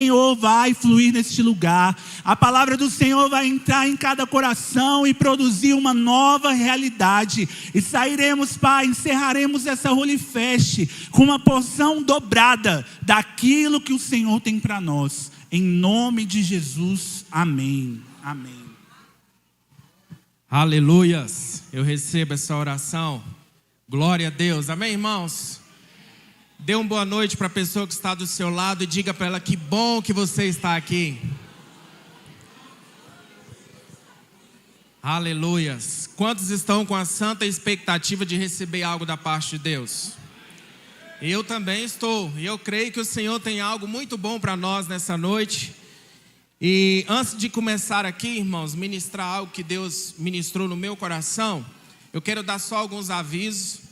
Senhor vai fluir neste lugar. A palavra do Senhor vai entrar em cada coração e produzir uma nova realidade. E sairemos, Pai, encerraremos essa Holy Fest com uma porção dobrada daquilo que o Senhor tem para nós. Em nome de Jesus, amém. Amém. Aleluias. Eu recebo essa oração. Glória a Deus. Amém, irmãos? Dê uma boa noite para a pessoa que está do seu lado e diga para ela que bom que você está aqui. Aleluias. Quantos estão com a santa expectativa de receber algo da parte de Deus? Eu também estou. E eu creio que o Senhor tem algo muito bom para nós nessa noite. E antes de começar aqui, irmãos, ministrar algo que Deus ministrou no meu coração, eu quero dar só alguns avisos.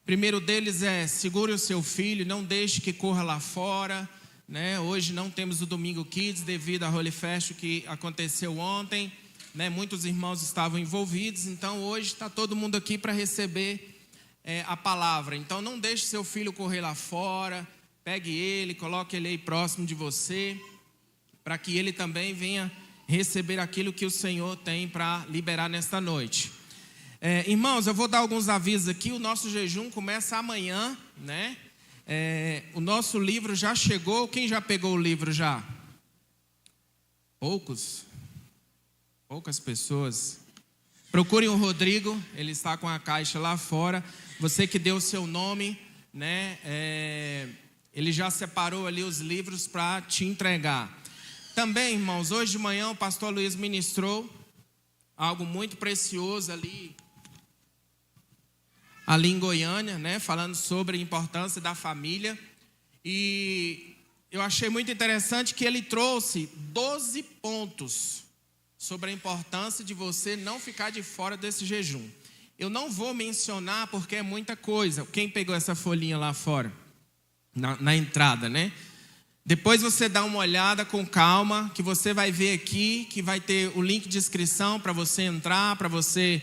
O primeiro deles é: segure o seu filho, não deixe que corra lá fora, né? Hoje não temos o Domingo Kids devido à Holy Fest que aconteceu ontem, né? Muitos irmãos estavam envolvidos, então hoje está todo mundo aqui para receber a palavra. Então não deixe seu filho correr lá fora, pegue ele, coloque ele aí próximo de você, para que ele também venha receber aquilo que o Senhor tem para liberar nesta noite. Irmãos, eu vou dar alguns avisos aqui. O nosso jejum começa amanhã, né? O nosso livro já chegou. Quem já pegou o livro já? Poucas pessoas. Procurem o Rodrigo, ele está com a caixa lá fora. Você que deu o seu nome, né? Ele já separou ali os livros para te entregar. Também, irmãos, hoje de manhã o pastor Luiz ministrou algo muito precioso ali em Goiânia, né, falando sobre a importância da família. E eu achei muito interessante que ele trouxe 12 pontos sobre a importância de você não ficar de fora desse jejum. Eu não vou mencionar porque é muita coisa. Quem pegou essa folhinha lá fora? Na entrada, né? Depois você dá uma olhada com calma, que você vai ver aqui, que vai ter o link de inscrição para você entrar, para você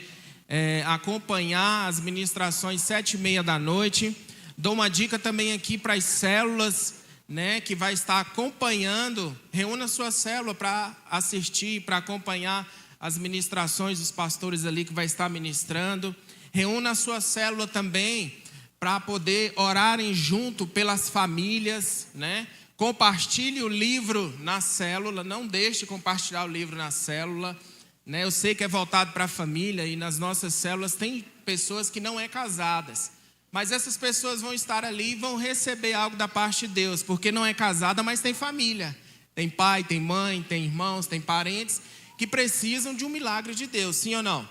acompanhar as ministrações 7h30 da noite. Dou uma dica também aqui para as células, né, que vai estar acompanhando. Reúna sua célula para assistir, para acompanhar as ministrações dos pastores ali que vai estar ministrando. Reúna a sua célula também para poder orarem junto pelas famílias, né? Compartilhe o livro na célula, não deixe de compartilhar o livro na célula. Eu sei que é voltado para a família e nas nossas células tem pessoas que não é casadas. Mas essas pessoas vão estar ali e vão receber algo da parte de Deus, porque não é casada, mas tem família. Tem pai, tem mãe, tem irmãos, tem parentes que precisam de um milagre de Deus, sim ou não?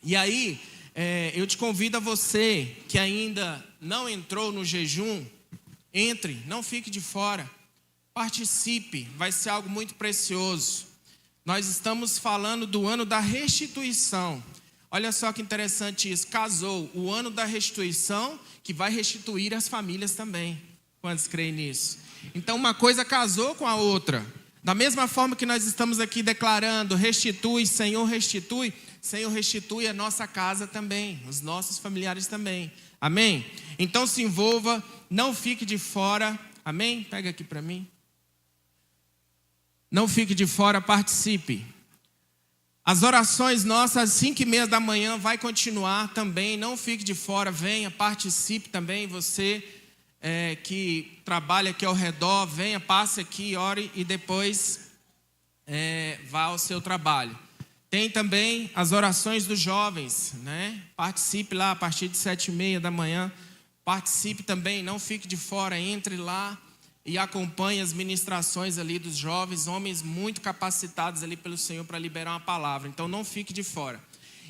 E aí, eu te convido a você que ainda não entrou no jejum, entre, não fique de fora, participe, vai ser algo muito precioso. Nós estamos falando do ano da restituição. Olha só que interessante isso. Casou o ano da restituição, que vai restituir as famílias também. Quantos creem nisso? Então uma coisa casou com a outra. Da mesma forma que nós estamos aqui declarando: restitui, Senhor restitui a nossa casa também, os nossos familiares também. Amém? Então se envolva, não fique de fora. Amém? Pega aqui para mim. Não fique de fora, participe. As orações nossas às 5h30 da manhã vai continuar também. Não fique de fora, venha, participe também. Você que trabalha aqui ao redor, venha, passe aqui, ore e depois vá ao seu trabalho. Tem também as orações dos jovens, né? Participe lá a partir de 7h30 da manhã. Participe também, não fique de fora, entre lá e acompanhe as ministrações ali dos jovens, homens muito capacitados ali pelo Senhor para liberar uma palavra. Então não fique de fora.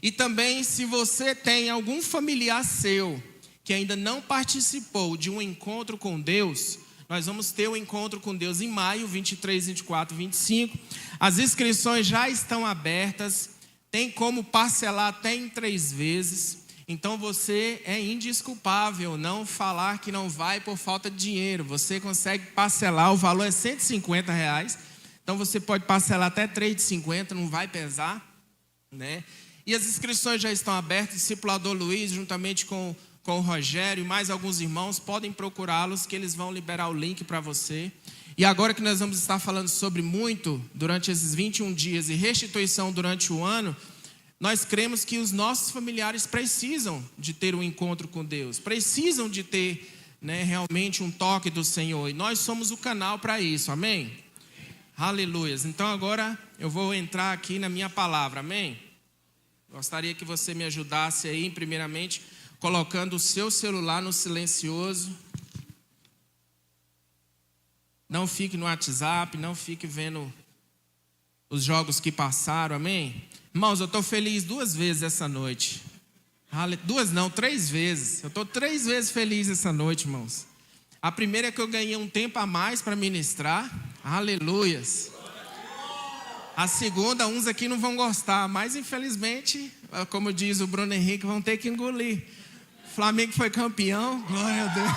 E também, se você tem algum familiar seu que ainda não participou de um encontro com Deus, nós vamos ter um encontro com Deus em maio, 23, 24, 25. As inscrições já estão abertas, tem como parcelar até em 3 vezes. Então você é indesculpável não falar que não vai por falta de dinheiro. Você consegue parcelar, o valor é R$150. Então você pode parcelar até 3 de 50, não vai pesar, né? E as inscrições já estão abertas. O discipulador Luiz, juntamente com o Rogério e mais alguns irmãos, podem procurá-los, que eles vão liberar o link para você. E agora que nós vamos estar falando sobre muito durante esses 21 dias e restituição durante o ano, nós cremos que os nossos familiares precisam de ter um encontro com Deus, precisam de ter, realmente um toque do Senhor. E nós somos o canal para isso, amém? Aleluias. Então agora eu vou entrar aqui na minha palavra, amém? Gostaria que você me ajudasse aí, primeiramente, colocando o seu celular no silencioso. Não fique no WhatsApp, não fique vendo os jogos que passaram, amém? Irmãos, eu estou feliz 2 vezes essa noite. 2 não, 3 vezes. Eu estou 3 vezes feliz essa noite, irmãos. A primeira é que eu ganhei um tempo a mais para ministrar. Aleluias. A segunda, uns aqui não vão gostar, mas infelizmente, como diz o Bruno Henrique, vão ter que engolir. O Flamengo foi campeão, glória a Deus.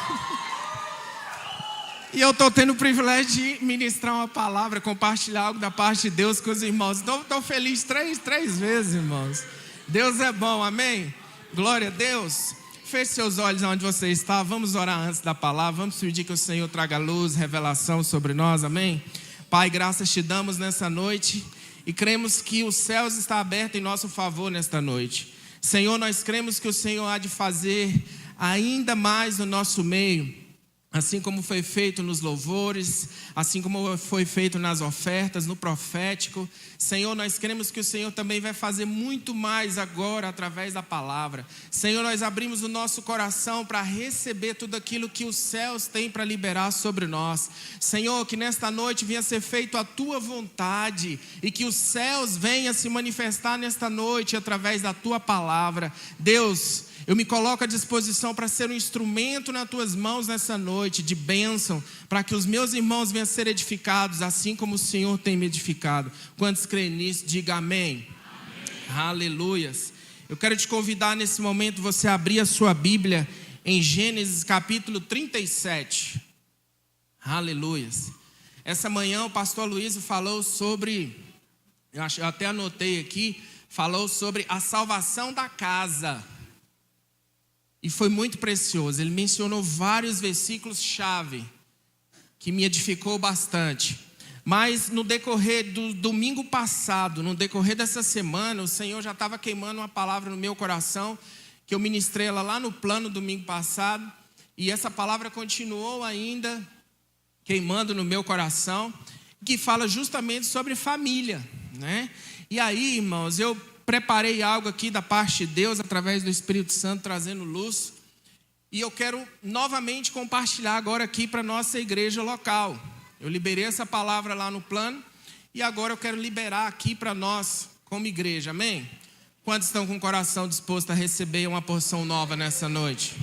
E eu estou tendo o privilégio de ministrar uma palavra, compartilhar algo da parte de Deus com os irmãos. Então, estou feliz três vezes, irmãos. Deus é bom, amém? Glória a Deus. Feche seus olhos onde você está. Vamos orar antes da palavra. Vamos pedir que o Senhor traga luz, revelação sobre nós, amém? Pai, graças te damos nessa noite. E cremos que os céus estão abertos em nosso favor nesta noite. Senhor, nós cremos que o Senhor há de fazer ainda mais no nosso meio. Assim como foi feito nos louvores, assim como foi feito nas ofertas, no profético. Senhor, nós cremos que o Senhor também vai fazer muito mais agora através da palavra. Senhor, nós abrimos o nosso coração para receber tudo aquilo que os céus têm para liberar sobre nós. Senhor, que nesta noite venha ser feito a Tua vontade e que os céus venham se manifestar nesta noite através da Tua palavra. Deus, eu me coloco à disposição para ser um instrumento nas Tuas mãos nessa noite, de bênção, para que os meus irmãos venham a ser edificados, assim como o Senhor tem me edificado. Quantos creem nisso, diga amém. Amém. Aleluias. Eu quero te convidar nesse momento, você abrir a sua Bíblia em Gênesis capítulo 37. Aleluias. Essa manhã o pastor Luiz falou sobre, eu até anotei aqui, falou sobre a salvação da casa. E foi muito precioso. Ele mencionou vários versículos-chave que me edificou bastante. Mas no decorrer do domingo passado, no decorrer dessa semana, o Senhor já estava queimando uma palavra no meu coração, que eu ministrei ela lá no plano domingo passado. E essa palavra continuou ainda queimando no meu coração, que fala justamente sobre família, né? E aí, irmãos, eu preparei algo aqui da parte de Deus, através do Espírito Santo, trazendo luz. E eu quero novamente compartilhar agora aqui para a nossa igreja local. Eu liberei essa palavra lá no plano. E agora eu quero liberar aqui para nós, como igreja, amém? Quantos estão com o coração disposto a receber uma porção nova nessa noite?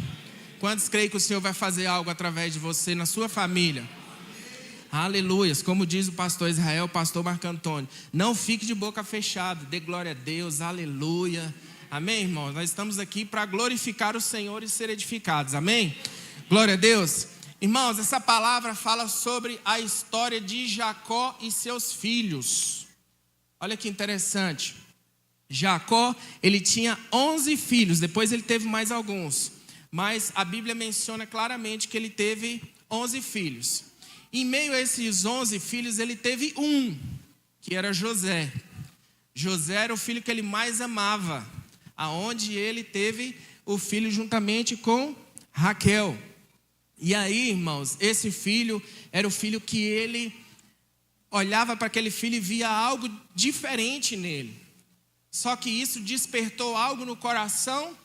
Quantos creem que o Senhor vai fazer algo através de você, na sua família? Aleluias, como diz o pastor Israel, o pastor Marco Antônio, não fique de boca fechada, dê glória a Deus, aleluia, amém, irmãos? Nós estamos aqui para glorificar o Senhor e ser edificados, amém? Glória a Deus. Irmãos, essa palavra fala sobre a história de Jacó e seus filhos. Olha que interessante, Jacó, ele tinha 11 filhos, depois ele teve mais alguns, mas a Bíblia menciona claramente que ele teve 11 filhos. Em meio a esses 11 filhos, ele teve um, que era José. José era o filho que ele mais amava, aonde ele teve o filho juntamente com Raquel. E aí, irmãos, esse filho era o filho que ele olhava para aquele filho e via algo diferente nele. Só que isso despertou algo no coração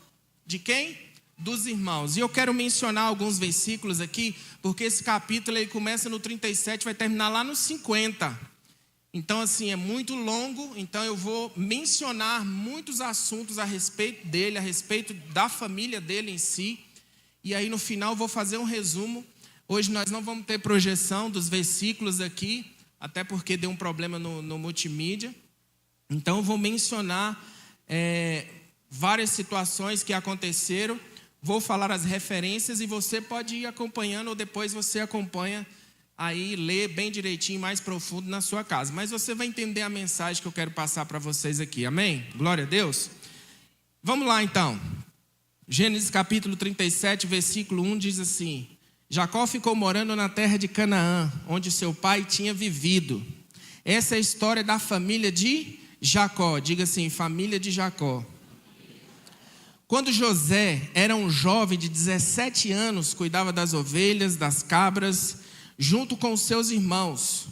de quem? Dos irmãos. E eu quero mencionar alguns versículos aqui, porque esse capítulo ele começa no 37, vai terminar lá no 50. Então assim, é muito longo, então eu vou mencionar muitos assuntos a respeito dele, a respeito da família dele em si. E aí no final eu vou fazer um resumo. Hoje nós não vamos ter projeção dos versículos aqui, até porque deu um problema no multimídia. Então eu vou mencionar várias situações que aconteceram. Vou falar as referências e você pode ir acompanhando ou depois você acompanha aí, lê bem direitinho, mais profundo na sua casa. Mas você vai entender a mensagem que eu quero passar para vocês aqui, amém? Glória a Deus. Vamos lá então. Gênesis capítulo 37, versículo 1 diz assim: Jacó ficou morando na terra de Canaã, onde seu pai tinha vivido. Essa é a história da família de Jacó. Diga assim, família de Jacó. Quando José era um jovem de 17 anos, cuidava das ovelhas, das cabras, junto com os seus irmãos,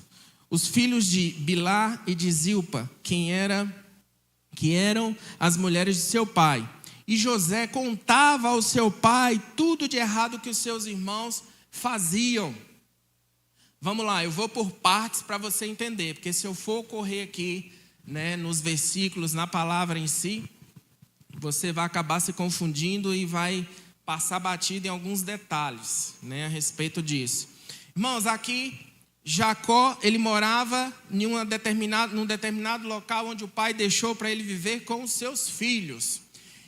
os filhos de Bilá e de Zilpa, que eram as mulheres de seu pai. E José contava ao seu pai tudo de errado que os seus irmãos faziam. Vamos lá, eu vou por partes para você entender, porque se eu for correr aqui, nos versículos, na palavra em si, você vai acabar se confundindo e vai passar batido em alguns detalhes, a respeito disso. Irmãos, aqui Jacó, ele morava num determinado local onde o pai deixou para ele viver com os seus filhos.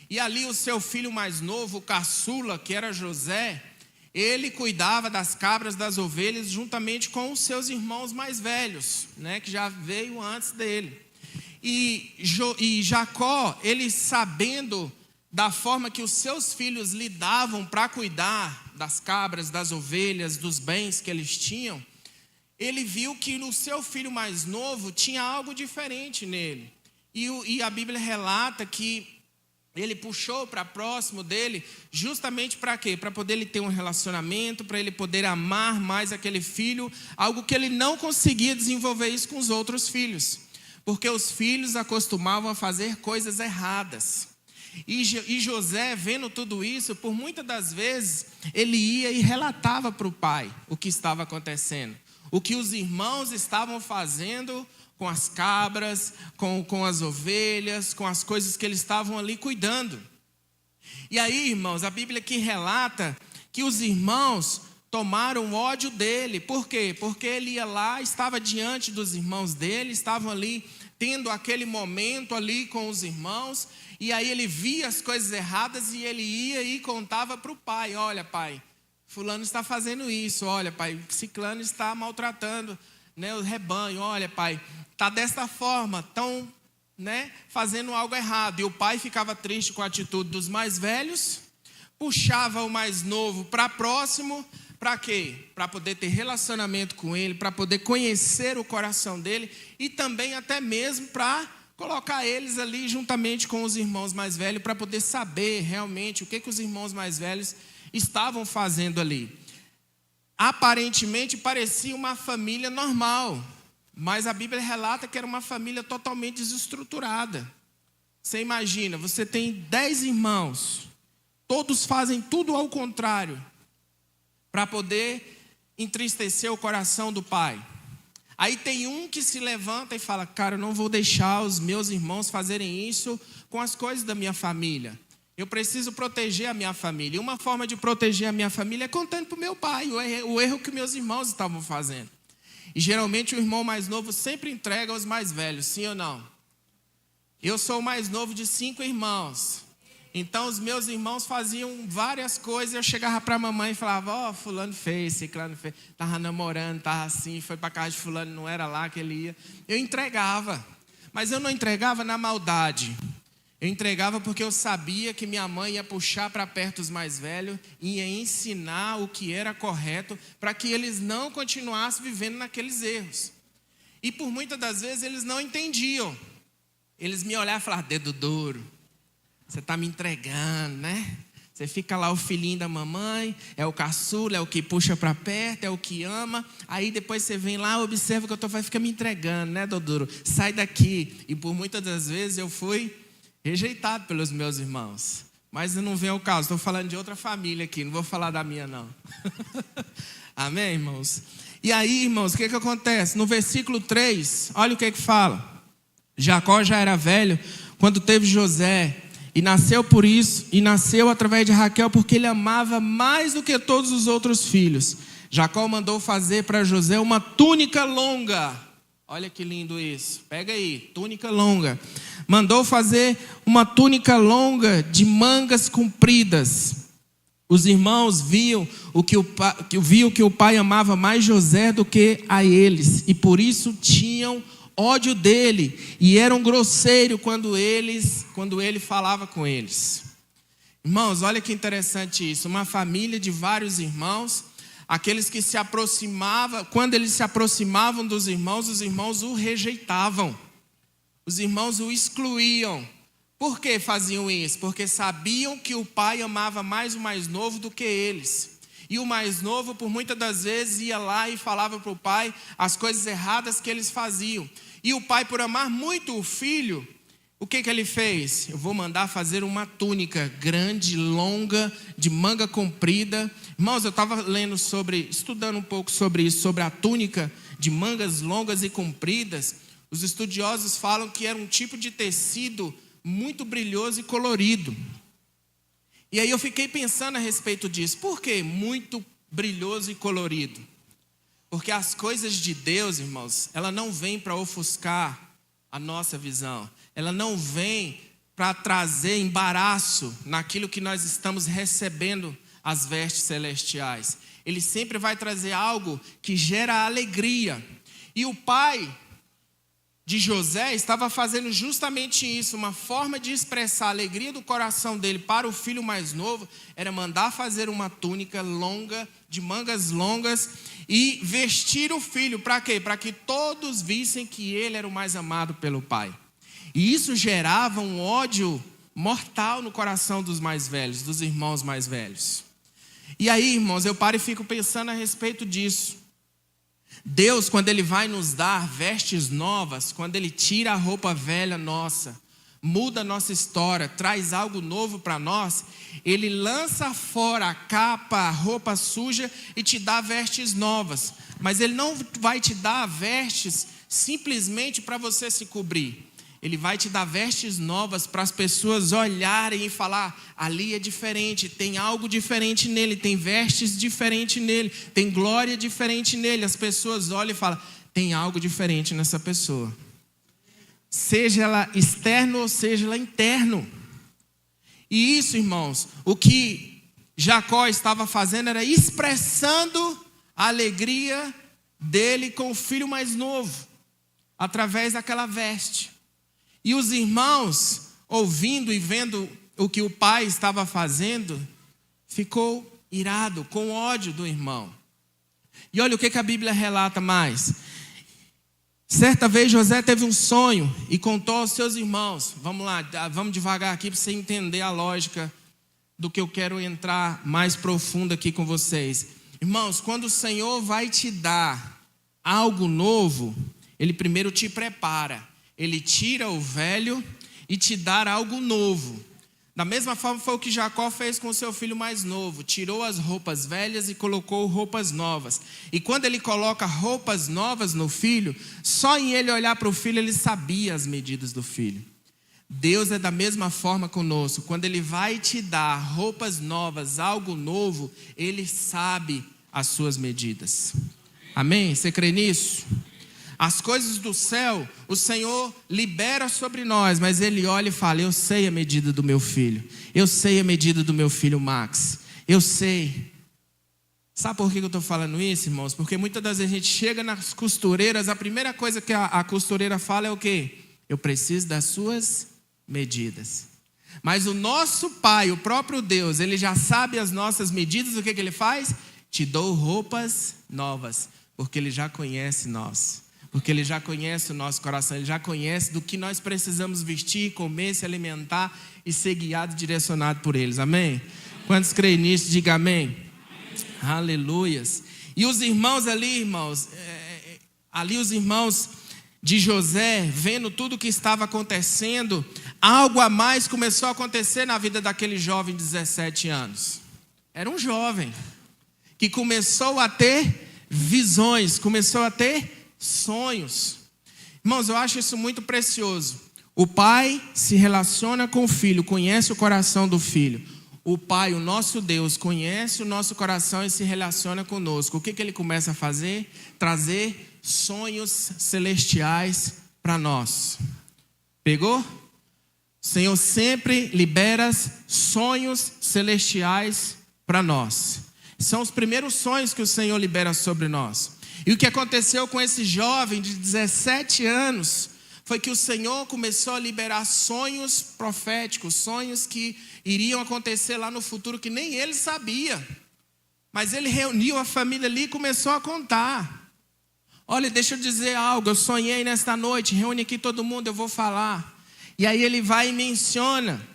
E ali o seu filho mais novo, o caçula, que era José, ele cuidava das cabras, das ovelhas, juntamente com os seus irmãos mais velhos, que já veio antes dele. E Jacó, ele sabendo da forma que os seus filhos lidavam para cuidar das cabras, das ovelhas, dos bens que eles tinham, ele viu que no seu filho mais novo tinha algo diferente nele. E a Bíblia relata que ele puxou para próximo dele justamente para quê? Para poder ele ter um relacionamento, para ele poder amar mais aquele filho, algo que ele não conseguia desenvolver isso com os outros filhos. Porque os filhos acostumavam a fazer coisas erradas. E José, vendo tudo isso, por muitas das vezes, ele ia e relatava para o pai o que estava acontecendo. O que os irmãos estavam fazendo com as cabras, com as ovelhas, com as coisas que eles estavam ali cuidando. E aí, irmãos, a Bíblia aqui relata que os irmãos tomaram ódio dele. Por quê? Porque ele ia lá, estava diante dos irmãos dele, estavam ali tendo aquele momento ali com os irmãos, e aí ele via as coisas erradas e ele ia e contava para o pai: olha, pai, fulano está fazendo isso, olha, pai, ciclano está maltratando o rebanho, olha, pai, está desta forma, estão fazendo algo errado. E o pai ficava triste com a atitude dos mais velhos, puxava o mais novo para próximo. Para quê? Para poder ter relacionamento com ele, para poder conhecer o coração dele e também até mesmo para colocar eles ali juntamente com os irmãos mais velhos, para poder saber realmente o que os irmãos mais velhos estavam fazendo ali. Aparentemente parecia uma família normal, mas a Bíblia relata que era uma família totalmente desestruturada. Você imagina, você tem 10 irmãos, todos fazem tudo ao contrário, para poder entristecer o coração do pai. Aí tem um que se levanta e fala: cara, eu não vou deixar os meus irmãos fazerem isso com as coisas da minha família. Eu preciso proteger a minha família. E uma forma de proteger a minha família é contando para o meu pai o erro que meus irmãos estavam fazendo. E geralmente o irmão mais novo sempre entrega aos mais velhos, sim ou não? Eu sou o mais novo de 5 irmãos. Então os meus irmãos faziam várias coisas. Eu chegava para a mamãe e falava: fulano fez, ciclano fez, estava namorando, estava assim, foi para casa de fulano, não era lá que ele ia. Eu entregava, mas eu não entregava na maldade. Eu entregava porque eu sabia que minha mãe ia puxar para perto os mais velhos e ia ensinar o que era correto para que eles não continuassem vivendo naqueles erros. E por muitas das vezes eles não entendiam. Eles me olhavam e falavam: dedo duro, você está me entregando, Você fica lá, o filhinho da mamãe, é o caçula, é o que puxa para perto, é o que ama. Aí depois você vem lá, observa que eu vai ficar me entregando, Doduro? Sai daqui. E por muitas das vezes eu fui rejeitado pelos meus irmãos. Mas não vem ao caso, estou falando de outra família aqui, não vou falar da minha não. Amém, irmãos? E aí, irmãos, o que acontece? No versículo 3, olha o que fala. Jacó já era velho quando teve José, e nasceu através de Raquel, porque ele amava mais do que todos os outros filhos. Jacó mandou fazer para José uma túnica longa. Olha que lindo isso. Pega aí, túnica longa. Mandou fazer uma túnica longa de mangas compridas. Os irmãos viam que o pai amava mais José do que a eles, e por isso tinham ódio dele, e eram grosseiros quando ele falava com eles. Irmãos, olha que interessante isso. Uma família de vários irmãos. aqueles que se aproximavam, quando eles se aproximavam dos irmãos, os irmãos o rejeitavam. Os irmãos o excluíam. Por que faziam isso? Porque sabiam que o pai amava mais o mais novo do que eles. E o mais novo, por muitas das vezes, ia lá e falava para o pai as coisas erradas que eles faziam. E o pai, por amar muito o filho, o que ele fez? Eu vou mandar fazer uma túnica grande, longa, de manga comprida. Irmãos, eu estava estudando um pouco sobre isso, sobre a túnica de mangas longas e compridas. Os estudiosos falam que era um tipo de tecido muito brilhoso e colorido. E aí eu fiquei pensando a respeito disso. Por que muito brilhoso e colorido? Porque as coisas de Deus, irmãos, ela não vem para ofuscar a nossa visão. Ela não vem para trazer embaraço naquilo que nós estamos recebendo as vestes celestiais. Ele sempre vai trazer algo que gera alegria. E o pai de José estava fazendo justamente isso. Uma forma de expressar a alegria do coração dele para o filho mais novo era mandar fazer uma túnica longa, de mangas longas, e vestir o filho. Para quê? Para que todos vissem que ele era o mais amado pelo pai. E isso gerava um ódio mortal no coração dos mais velhos, dos irmãos mais velhos. E aí, irmãos, eu paro e fico pensando a respeito disso. Deus, quando Ele vai nos dar vestes novas, quando Ele tira a roupa velha nossa, muda a nossa história, traz algo novo para nós, Ele lança fora a capa, a roupa suja e te dá vestes novas. Mas Ele não vai te dar vestes simplesmente para você se cobrir. Ele vai te dar vestes novas para as pessoas olharem e falar: ali é diferente, tem algo diferente nele, tem vestes diferentes nele, tem glória diferente nele. As pessoas olham e falam: tem algo diferente nessa pessoa. Seja ela externo ou seja ela interno. E isso, irmãos, o que Jacó estava fazendo era expressando a alegria dele com o filho mais novo, através daquela veste. E os irmãos, ouvindo e vendo o que o pai estava fazendo, ficou irado, com ódio do irmão. E olha o que a Bíblia relata mais. Certa vez José teve um sonho e contou aos seus irmãos. Vamos lá, vamos devagar aqui para você entender a lógica do que eu quero entrar mais profundo aqui com vocês. Irmãos, quando o Senhor vai te dar algo novo, Ele primeiro te prepara. Ele tira o velho e te dá algo novo. Da mesma forma foi o que Jacó fez com o seu filho mais novo. Tirou as roupas velhas e colocou roupas novas. E quando ele coloca roupas novas no filho, só em ele olhar para o filho, ele sabia as medidas do filho. Deus é da mesma forma conosco. Quando Ele vai te dar roupas novas, algo novo, Ele sabe as suas medidas. Amém? Você crê nisso? As coisas do céu, o Senhor libera sobre nós, mas Ele olha e fala: eu sei a medida do meu filho. Eu sei a medida do meu filho Max. Eu sei. Sabe por que eu estou falando isso, irmãos? Porque muitas das vezes a gente chega nas costureiras, a primeira coisa que a costureira fala é o quê? Eu preciso das suas medidas. Mas o nosso Pai, o próprio Deus, Ele já sabe as nossas medidas. O que Ele faz? Te dou roupas novas, porque Ele já conhece nós. Porque Ele já conhece o nosso coração, Ele já conhece do que nós precisamos vestir, comer, se alimentar e ser guiado e direcionado por eles. Amém? Quantos creem nisso? Diga amém. Aleluias. E os irmãos ali, irmãos, os irmãos de José, vendo tudo o que estava acontecendo, algo a mais começou a acontecer na vida daquele jovem de 17 anos. Era um jovem que começou a ter visões, começou a ter sonhos. Irmãos, eu acho isso muito precioso. O pai se relaciona com o filho, conhece o coração do filho. O pai, o nosso Deus, conhece o nosso coração e se relaciona conosco. O que Ele começa a fazer? Trazer sonhos celestiais para nós. Pegou? O Senhor sempre libera sonhos celestiais para nós. São os primeiros sonhos que o Senhor libera sobre nós. E o que aconteceu com esse jovem de 17 anos foi que o Senhor começou a liberar sonhos proféticos, sonhos que iriam acontecer lá no futuro que nem ele sabia. Mas ele reuniu a família ali e começou a contar. Olha, deixa eu dizer algo, eu sonhei nesta noite, reúne aqui todo mundo, eu vou falar. E aí ele vai e menciona.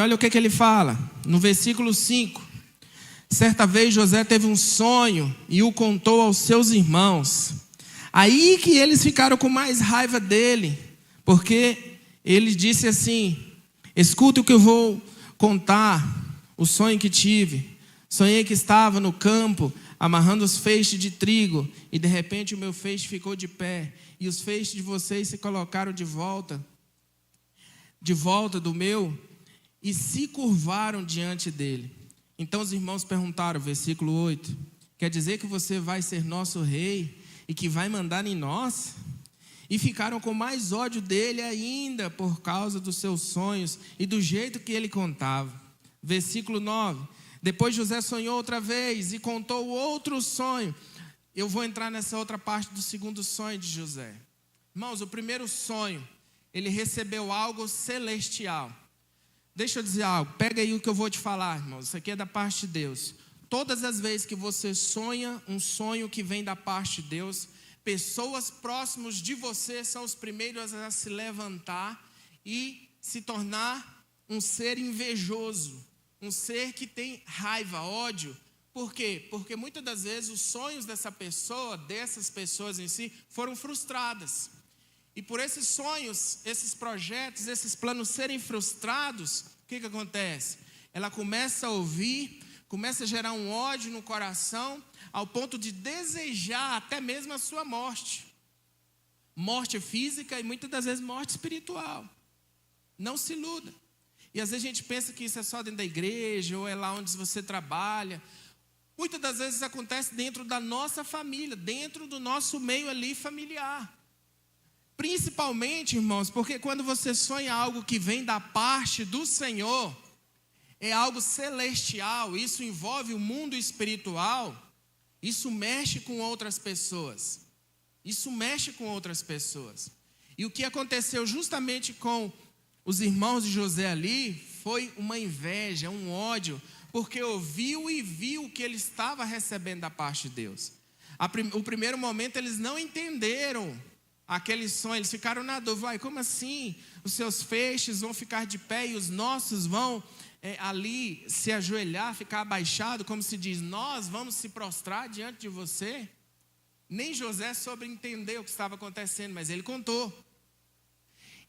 Olha o que ele fala, no versículo 5. Certa vez José teve um sonho e o contou aos seus irmãos. Aí que eles ficaram com mais raiva dele, porque ele disse assim: escuta o que eu vou contar, o sonho que tive. Sonhei que estava no campo, amarrando os feixes de trigo, e de repente o meu feixe ficou de pé, e os feixes de vocês se colocaram de volta do meu, e se curvaram diante dele. Então os irmãos perguntaram, versículo 8, quer dizer que você vai ser nosso rei e que vai mandar em nós? E ficaram com mais ódio dele ainda por causa dos seus sonhos e do jeito que ele contava. Versículo 9, depois José sonhou outra vez e contou outro sonho. Eu vou entrar nessa outra parte do segundo sonho de José. Irmãos, o primeiro sonho, ele recebeu algo celestial. Deixa eu dizer algo, pega aí o que eu vou te falar, irmãos, isso aqui é da parte de Deus. Todas as vezes que você sonha um sonho que vem da parte de Deus, pessoas próximas de você são os primeiros a se levantar e se tornar um ser invejoso, um ser que tem raiva, ódio. Por quê? Porque muitas das vezes os sonhos dessas pessoas em si, foram frustradas. E por esses sonhos, esses projetos, esses planos serem frustrados, o que acontece? Ela começa a ouvir, começa a gerar um ódio no coração, ao ponto de desejar até mesmo a sua morte. Morte física e muitas das vezes morte espiritual. Não se iluda. E às vezes a gente pensa que isso é só dentro da igreja, ou é lá onde você trabalha. Muitas das vezes acontece dentro da nossa família, dentro do nosso meio ali familiar. Principalmente, irmãos, porque quando você sonha algo que vem da parte do Senhor, é algo celestial, isso envolve o mundo espiritual, isso mexe com outras pessoas. E o que aconteceu justamente com os irmãos de José ali, foi uma inveja, um ódio, porque ouviu e viu o que ele estava recebendo da parte de Deus. O primeiro momento eles não entenderam aquele sonho, eles ficaram na dúvida, como assim? Os seus feixes vão ficar de pé e os nossos vão ali se ajoelhar, ficar abaixado, como se diz, nós vamos se prostrar diante de você? Nem José soube entender o que estava acontecendo, mas ele contou.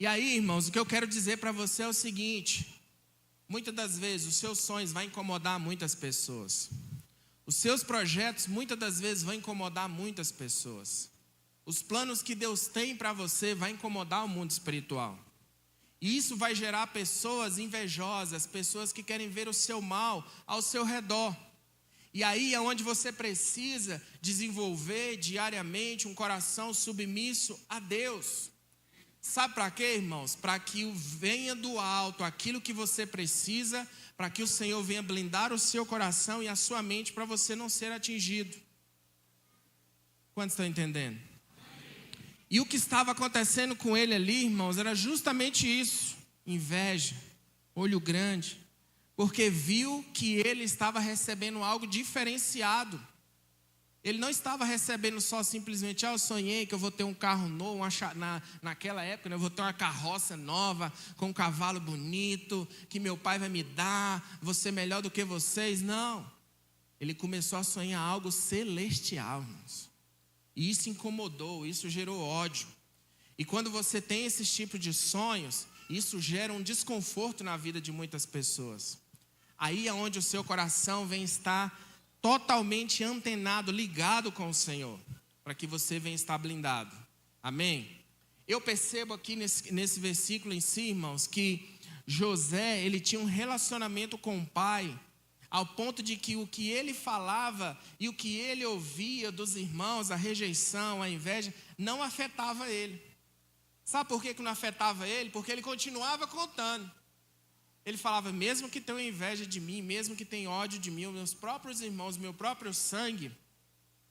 E aí, irmãos, o que eu quero dizer para você é o seguinte: muitas das vezes os seus sonhos vão incomodar muitas pessoas. Os seus projetos muitas das vezes vão incomodar muitas pessoas. Os planos que Deus tem para você vai incomodar o mundo espiritual. E isso vai gerar pessoas invejosas, pessoas que querem ver o seu mal ao seu redor. E aí é onde você precisa desenvolver diariamente um coração submisso a Deus. Sabe para quê, irmãos? Para que venha do alto aquilo que você precisa, para que o Senhor venha blindar o seu coração e a sua mente para você não ser atingido. Quantos estão entendendo? E o que estava acontecendo com ele ali, irmãos, era justamente isso: inveja, olho grande, porque viu que ele estava recebendo algo diferenciado. Ele não estava recebendo só simplesmente, eu sonhei que eu vou ter um carro novo, naquela época, eu vou ter uma carroça nova, com um cavalo bonito, que meu pai vai me dar, vou ser melhor do que vocês. Não, ele começou a sonhar algo celestial, irmãos. E isso incomodou, isso gerou ódio. E quando você tem esses tipos de sonhos, isso gera um desconforto na vida de muitas pessoas. Aí é onde o seu coração vem estar totalmente antenado, ligado com o Senhor, para que você venha estar blindado. Amém? Eu percebo aqui nesse versículo em si, irmãos, que José, ele tinha um relacionamento com o pai, ao ponto de que o que ele falava e o que ele ouvia dos irmãos, a rejeição, a inveja, não afetava ele. Sabe por que não afetava ele? Porque ele continuava contando. Ele falava, mesmo que tenham inveja de mim, mesmo que tenham ódio de mim, os meus próprios irmãos, meu próprio sangue.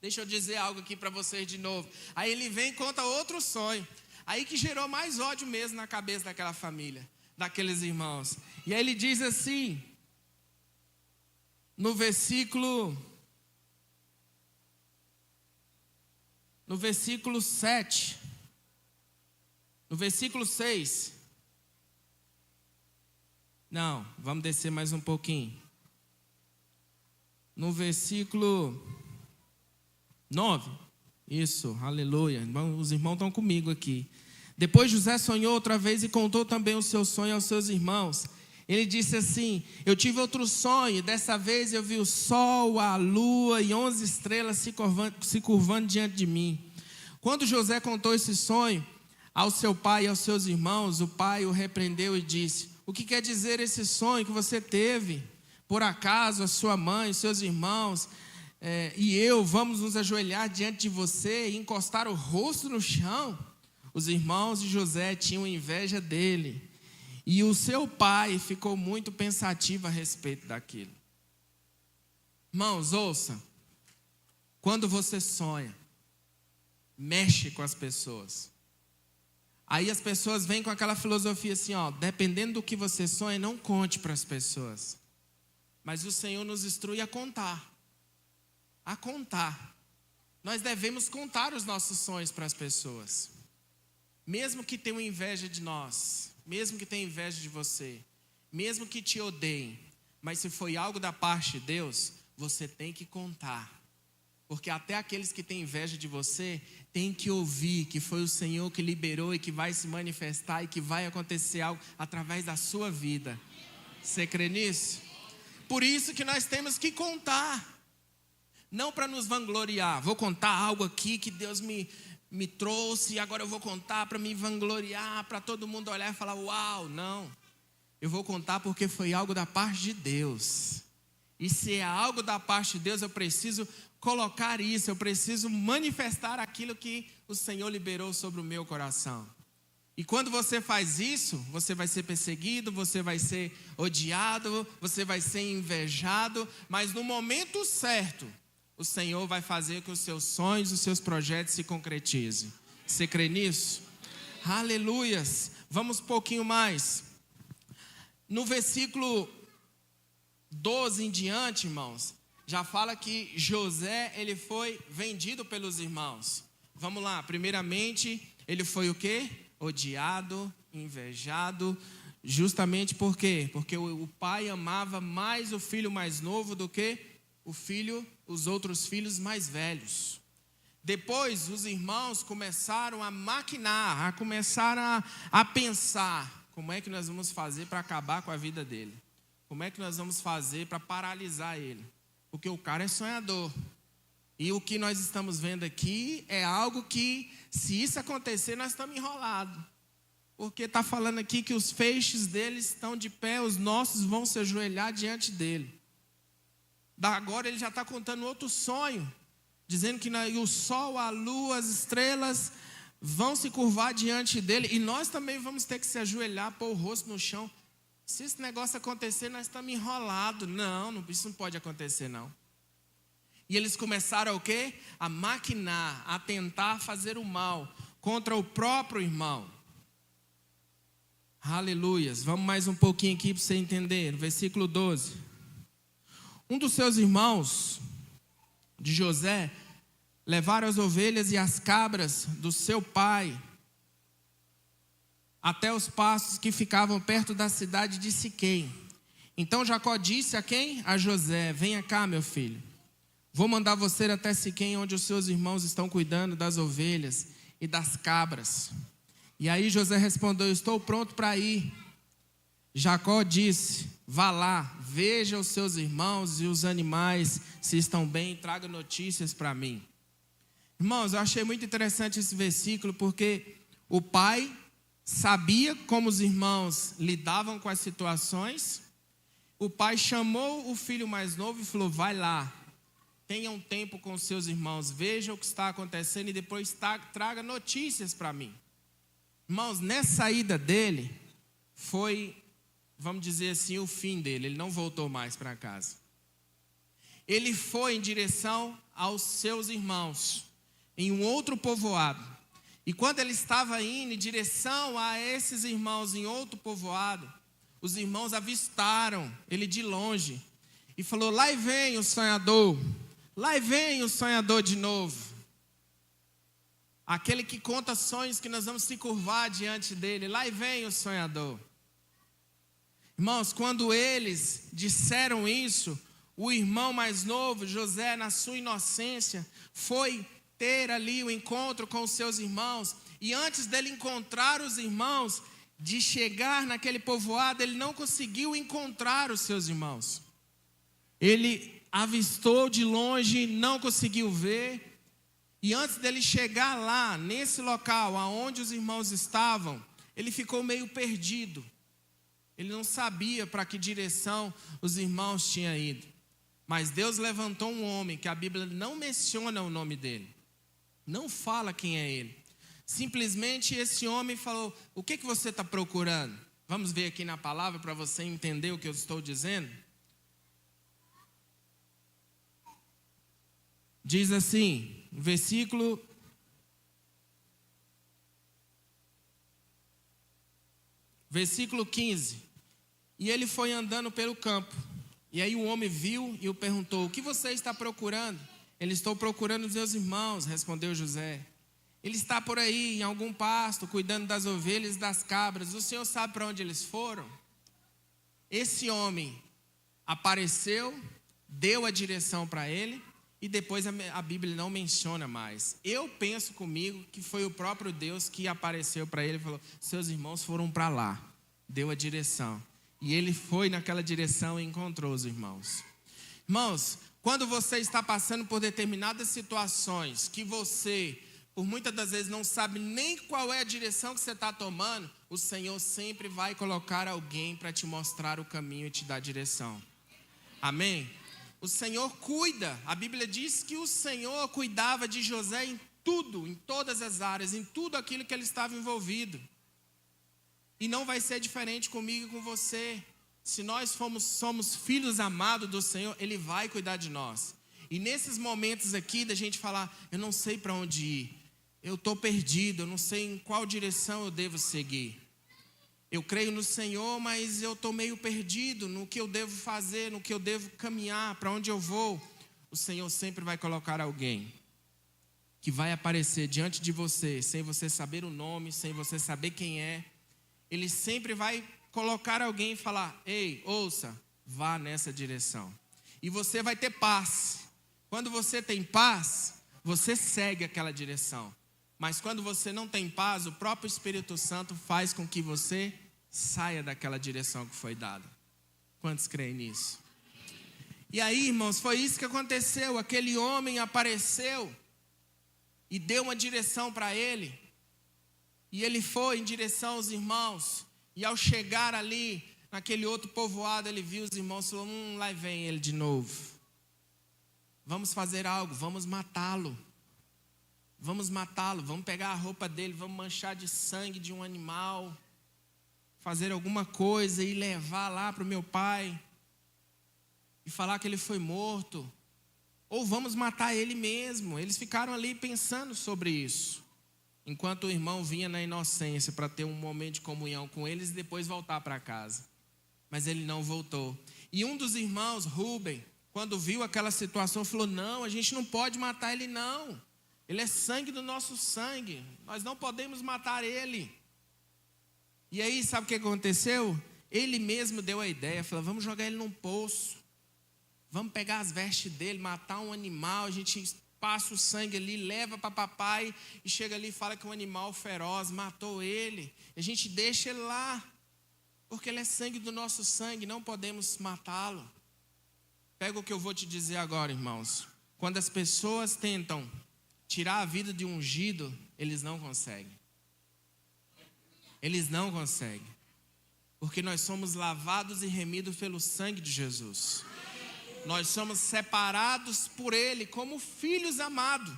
Deixa eu dizer algo aqui para vocês de novo. Aí ele vem e conta outro sonho. Aí que gerou mais ódio mesmo na cabeça daquela família, daqueles irmãos. E aí ele diz assim, no versículo 7, no versículo 6. Não, vamos descer mais um pouquinho. No versículo 9. Isso, aleluia. Os irmãos estão comigo aqui. Depois José sonhou outra vez e contou também o seu sonho aos seus irmãos. Ele disse assim: eu tive outro sonho, dessa vez eu vi o sol, a lua e 11 estrelas se curvando diante de mim. Quando José contou esse sonho ao seu pai e aos seus irmãos, o pai o repreendeu e disse: o que quer dizer esse sonho que você teve? Por acaso a sua mãe, seus irmãos e eu vamos nos ajoelhar diante de você e encostar o rosto no chão? Os irmãos de José tinham inveja dele. E o seu pai ficou muito pensativo a respeito daquilo. Irmãos, ouça. Quando você sonha, mexe com as pessoas. Aí as pessoas vêm com aquela filosofia assim, ó, dependendo do que você sonha, não conte para as pessoas. Mas o Senhor nos instrui a contar. A contar. Nós devemos contar os nossos sonhos para as pessoas. Mesmo que tenham inveja de nós, mesmo que tenham inveja de você, mesmo que te odeiem, mas se foi algo da parte de Deus, você tem que contar. Porque até aqueles que têm inveja de você, têm que ouvir que foi o Senhor que liberou e que vai se manifestar e que vai acontecer algo através da sua vida. Você crê nisso? Por isso que nós temos que contar. Não para nos vangloriar. Vou contar algo aqui que Deus me trouxe e agora eu vou contar para me vangloriar, para todo mundo olhar e falar, uau, não. Eu vou contar porque foi algo da parte de Deus. E se é algo da parte de Deus, eu preciso colocar isso, eu preciso manifestar aquilo que o Senhor liberou sobre o meu coração. E quando você faz isso, você vai ser perseguido, você vai ser odiado, você vai ser invejado, mas no momento certo, o Senhor vai fazer que os seus sonhos, os seus projetos se concretizem. Você crê nisso? Aleluias! Vamos um pouquinho mais. No versículo 12 em diante, irmãos, já fala que José, ele foi vendido pelos irmãos. Vamos lá, primeiramente, ele foi o quê? Odiado, invejado, justamente por quê? Porque o pai amava mais o filho mais novo do que os outros filhos mais velhos. Depois, os irmãos começaram a maquinar, começaram a pensar, como é que nós vamos fazer para acabar com a vida dele? Como é que nós vamos fazer para paralisar ele? Porque o cara é sonhador. E o que nós estamos vendo aqui é algo que, se isso acontecer, nós estamos enrolados. Porque está falando aqui que os feixes dele estão de pé, os nossos vão se ajoelhar diante dele. Agora ele já está contando outro sonho, dizendo que o sol, a lua, as estrelas vão se curvar diante dele. E nós também vamos ter que se ajoelhar, pôr o rosto no chão. Se esse negócio acontecer, nós estamos enrolados. Não, isso não pode acontecer, não. E eles começaram o quê? A maquinar, a tentar fazer o mal contra o próprio irmão. Aleluias. Vamos mais um pouquinho aqui para você entender. No versículo 12. Um dos seus irmãos, de José, levaram as ovelhas e as cabras do seu pai até os pastos que ficavam perto da cidade de Siquém. Então Jacó disse a quem? A José: venha cá, meu filho. Vou mandar você até Siquém, onde os seus irmãos estão cuidando das ovelhas e das cabras. E aí José respondeu: estou pronto para ir. Jacó disse: vá lá, veja os seus irmãos e os animais, se estão bem, e traga notícias para mim. Irmãos, eu achei muito interessante esse versículo, porque o pai sabia como os irmãos lidavam com as situações. O pai chamou o filho mais novo e falou: vai lá, tenha um tempo com os seus irmãos, veja o que está acontecendo e depois traga notícias para mim. Irmãos, nessa ida dele, foi, vamos dizer assim, o fim dele. Ele não voltou mais para casa. Ele foi em direção aos seus irmãos, em um outro povoado. E quando ele estava indo em direção a esses irmãos em outro povoado, os irmãos avistaram ele de longe. e falou: lá vem o sonhador, lá vem o sonhador de novo. Aquele que conta sonhos que nós vamos se curvar diante dele, lá vem o sonhador. Irmãos, quando eles disseram isso, o irmão mais novo, José, na sua inocência, foi ter ali o encontro com os seus irmãos. E antes dele encontrar os irmãos, de chegar naquele povoado, ele não conseguiu encontrar os seus irmãos. Ele avistou de longe, não conseguiu ver. E antes dele chegar lá, nesse local onde os irmãos estavam, ele ficou meio perdido. Ele não sabia para que direção os irmãos tinham ido. Mas Deus levantou um homem, que a Bíblia não menciona o nome dele. Não fala quem é ele. Simplesmente esse homem falou: o que você está procurando? Vamos ver aqui na palavra para você entender o que eu estou dizendo. Diz assim, versículo 15. E ele foi andando pelo campo. E aí o homem viu e o perguntou: o que você está procurando? Ele: estou procurando os meus irmãos, respondeu José. Ele está por aí, em algum pasto, cuidando das ovelhas e das cabras. O senhor sabe para onde eles foram? Esse homem apareceu, deu a direção para ele, e depois a Bíblia não menciona mais. Eu penso comigo que foi o próprio Deus que apareceu para ele e falou: seus irmãos foram para lá. Deu a direção. E ele foi naquela direção e encontrou os irmãos. Irmãos, quando você está passando por determinadas situações que você, por muitas das vezes, não sabe nem qual é a direção que você está tomando, o Senhor sempre vai colocar alguém para te mostrar o caminho e te dar direção. Amém? O Senhor cuida. A Bíblia diz que o Senhor cuidava de José em tudo, em todas as áreas, em tudo aquilo que ele estava envolvido. E não vai ser diferente comigo e com você. Se nós somos filhos amados do Senhor, Ele vai cuidar de nós. E nesses momentos aqui da gente falar: eu não sei para onde ir, eu estou perdido, eu não sei em qual direção eu devo seguir. Eu creio no Senhor, mas eu estou meio perdido no que eu devo fazer, no que eu devo caminhar, para onde eu vou. O Senhor sempre vai colocar alguém que vai aparecer diante de você, sem você saber o nome, sem você saber quem é. Ele sempre vai colocar alguém e falar: ei, ouça, vá nessa direção. E você vai ter paz. Quando você tem paz, você segue aquela direção. Mas quando você não tem paz, o próprio Espírito Santo faz com que você saia daquela direção que foi dada. Quantos creem nisso? E aí, irmãos, foi isso que aconteceu. Aquele homem apareceu e deu uma direção para ele. E ele foi em direção aos irmãos. E ao chegar ali, naquele outro povoado, ele viu os irmãos e falou: lá vem ele de novo. Vamos fazer algo, vamos matá-lo. Vamos matá-lo, vamos pegar a roupa dele, vamos manchar de sangue de um animal. Fazer alguma coisa e levar lá para o meu pai. E falar que ele foi morto. Ou vamos matar ele mesmo. Eles ficaram ali pensando sobre isso. Enquanto o irmão vinha na inocência para ter um momento de comunhão com eles e depois voltar para casa. Mas ele não voltou. E um dos irmãos, Rubem, quando viu aquela situação, falou: não, a gente não pode matar ele não. Ele é sangue do nosso sangue. Nós não podemos matar ele. E aí, sabe o que aconteceu? Ele mesmo deu a ideia, falou: vamos jogar ele num poço. Vamos pegar as vestes dele, matar um animal, a gente passa o sangue ali, leva para papai e chega ali e fala que um animal feroz matou ele. A gente deixa ele lá, porque ele é sangue do nosso sangue, não podemos matá-lo. Pega o que eu vou te dizer agora, irmãos. Quando as pessoas tentam tirar a vida de um ungido, eles não conseguem. Eles não conseguem. Porque nós somos lavados e remidos pelo sangue de Jesus. Nós somos separados por Ele como filhos amados.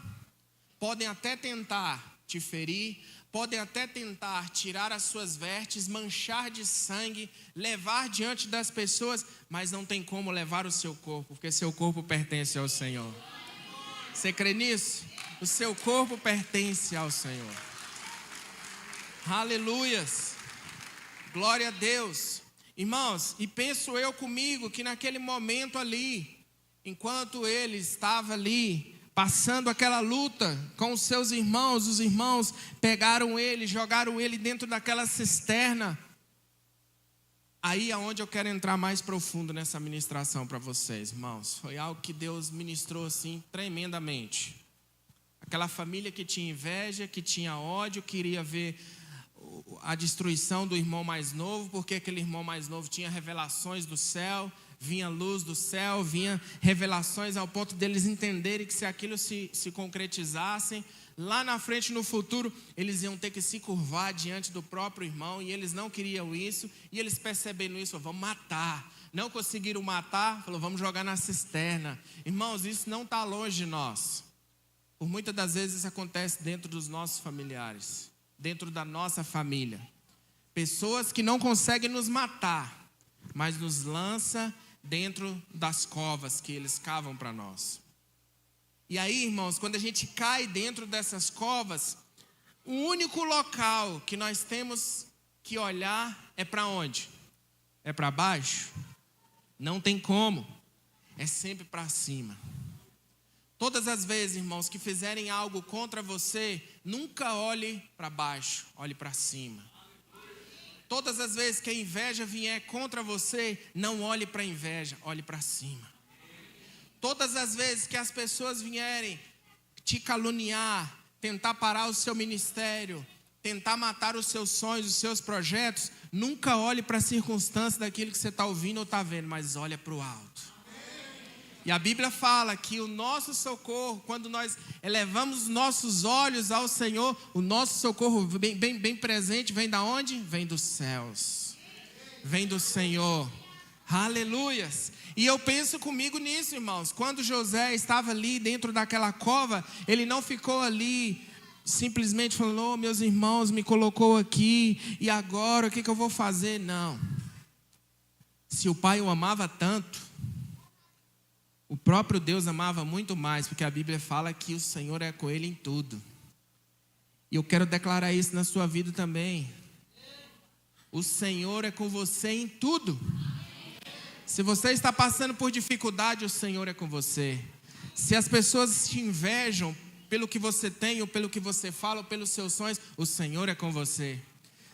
Podem até tentar te ferir, podem até tentar tirar as suas vestes, manchar de sangue, levar diante das pessoas, mas não tem como levar o seu corpo, porque seu corpo pertence ao Senhor. Você crê nisso? O seu corpo pertence ao Senhor. Aleluias. Glória a Deus. Irmãos, e penso eu comigo que naquele momento ali, enquanto ele estava ali, passando aquela luta com os seus irmãos, os irmãos pegaram ele, jogaram ele dentro daquela cisterna. Aí é onde eu quero entrar mais profundo nessa ministração para vocês, irmãos. Foi algo que Deus ministrou assim tremendamente. Aquela família que tinha inveja, que tinha ódio, queria ver a destruição do irmão mais novo, porque aquele irmão mais novo tinha revelações do céu, vinha luz do céu, vinha revelações ao ponto deles entenderem que se aquilo se concretizassem, lá na frente, no futuro, eles iam ter que se curvar diante do próprio irmão, e eles não queriam isso, e eles percebendo isso, vamos matar. Não conseguiram matar, falou, vamos jogar na cisterna. Irmãos, isso não está longe de nós. Por muitas das vezes isso acontece dentro dos nossos familiares, dentro da nossa família. Pessoas que não conseguem nos matar, mas nos lança dentro das covas que eles cavam para nós. E aí, irmãos, quando a gente cai dentro dessas covas, o único local que nós temos que olhar é para onde? É para baixo? Não tem como. É sempre para cima. Todas as vezes, irmãos, que fizerem algo contra você, nunca olhe para baixo, olhe para cima. Todas as vezes que a inveja vier contra você, não olhe para a inveja, olhe para cima. Todas as vezes que as pessoas vierem te caluniar, tentar parar o seu ministério, tentar matar os seus sonhos, os seus projetos, nunca olhe para a circunstância daquilo que você está ouvindo ou está vendo, mas olha para o alto. E a Bíblia fala que o nosso socorro, quando nós elevamos os nossos olhos ao Senhor, o nosso socorro bem presente vem da onde? Vem dos céus. Vem do Senhor. Aleluias. E eu penso comigo nisso, irmãos. Quando José estava ali dentro daquela cova, ele não ficou ali simplesmente falando, oh, meus irmãos me colocou aqui, e agora o que eu vou fazer? Não. Se o pai o amava tanto, o próprio Deus amava muito mais, porque a Bíblia fala que o Senhor é com ele em tudo. E eu quero declarar isso na sua vida também. O Senhor é com você em tudo. Se você está passando por dificuldade, o Senhor é com você. Se as pessoas te invejam pelo que você tem, ou pelo que você fala, ou pelos seus sonhos, o Senhor é com você.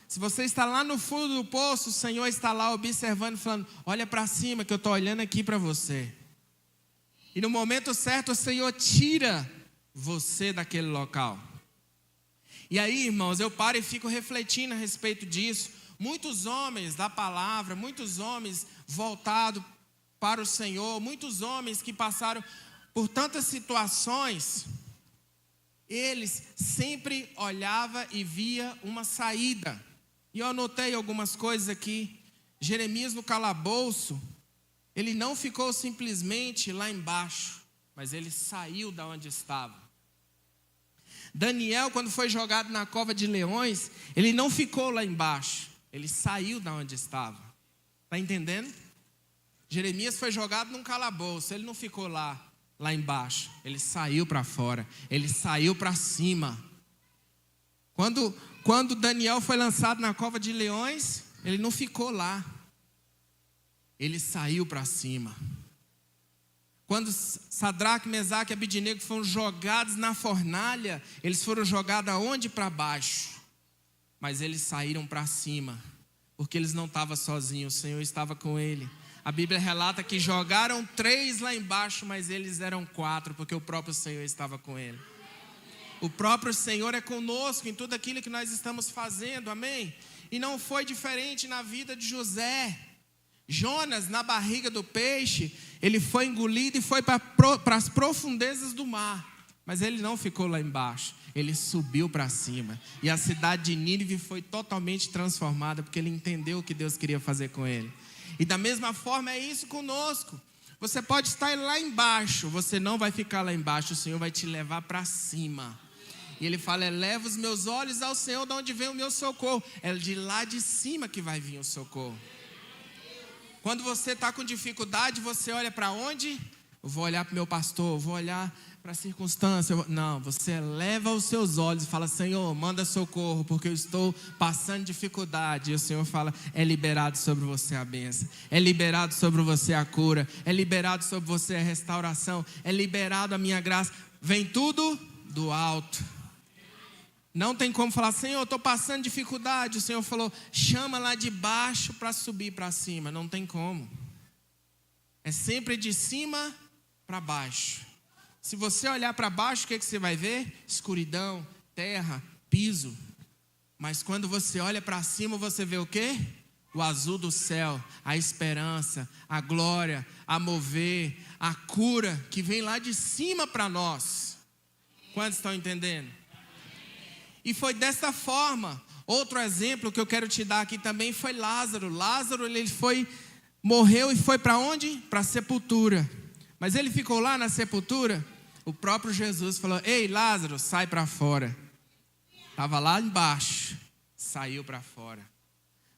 Se você está lá no fundo do poço, o Senhor está lá observando, falando, olha para cima que eu estou olhando aqui para você. E no momento certo, o Senhor tira você daquele local. E aí, irmãos, eu paro e fico refletindo a respeito disso. Muitos homens da palavra, muitos homens voltados para o Senhor, muitos homens que passaram por tantas situações, eles sempre olhavam e via uma saída. E eu anotei algumas coisas aqui. Jeremias no calabouço, ele não ficou simplesmente lá embaixo, mas ele saiu da onde estava. Daniel, quando foi jogado na cova de leões, ele não ficou lá embaixo, ele saiu da onde estava. Está entendendo? Jeremias foi jogado num calabouço, ele não ficou lá embaixo, ele saiu para fora, ele saiu para cima. Quando Daniel foi lançado na cova de leões, ele não ficou lá, ele saiu para cima. Quando Sadraque, Mesaque e Abidnego foram jogados na fornalha, eles foram jogados aonde? Para baixo. Mas eles saíram para cima, porque eles não estavam sozinhos, o Senhor estava com ele. A Bíblia relata que jogaram 3 lá embaixo, mas eles eram 4, porque o próprio Senhor estava com ele. O próprio Senhor é conosco em tudo aquilo que nós estamos fazendo, amém? E não foi diferente na vida de José. Jonas, na barriga do peixe, ele foi engolido e foi para as profundezas do mar. Mas ele não ficou lá embaixo, ele subiu para cima. E a cidade de Nínive foi totalmente transformada, porque ele entendeu o que Deus queria fazer com ele. E da mesma forma é isso conosco. Você pode estar lá embaixo, você não vai ficar lá embaixo, o Senhor vai te levar para cima. E ele fala, eleva os meus olhos ao Senhor, de onde vem o meu socorro. É de lá de cima que vai vir o socorro. Quando você está com dificuldade, você olha para onde? Eu vou olhar para o meu pastor, eu vou olhar para a circunstância. Não, você eleva os seus olhos e fala: Senhor, manda socorro, porque eu estou passando dificuldade. E o Senhor fala: é liberado sobre você a bênção, é liberado sobre você a cura, é liberado sobre você a restauração, é liberado a minha graça. Vem tudo do alto. Não tem como falar: Senhor, eu estou passando dificuldade. O Senhor falou: chama lá de baixo para subir para cima. Não tem como. É sempre de cima para baixo. Se você olhar para baixo, o que você vai ver? Escuridão, terra, piso. Mas quando você olha para cima, você vê o quê? O azul do céu, a esperança, a glória, a mover, a cura que vem lá de cima para nós. Quantos estão entendendo? E foi dessa forma. Outro exemplo que eu quero te dar aqui também foi Lázaro. Lázaro, ele morreu e foi para onde? Para a sepultura. Mas ele ficou lá na sepultura. O próprio Jesus falou: ei, Lázaro, sai para fora. Estava lá embaixo, saiu para fora.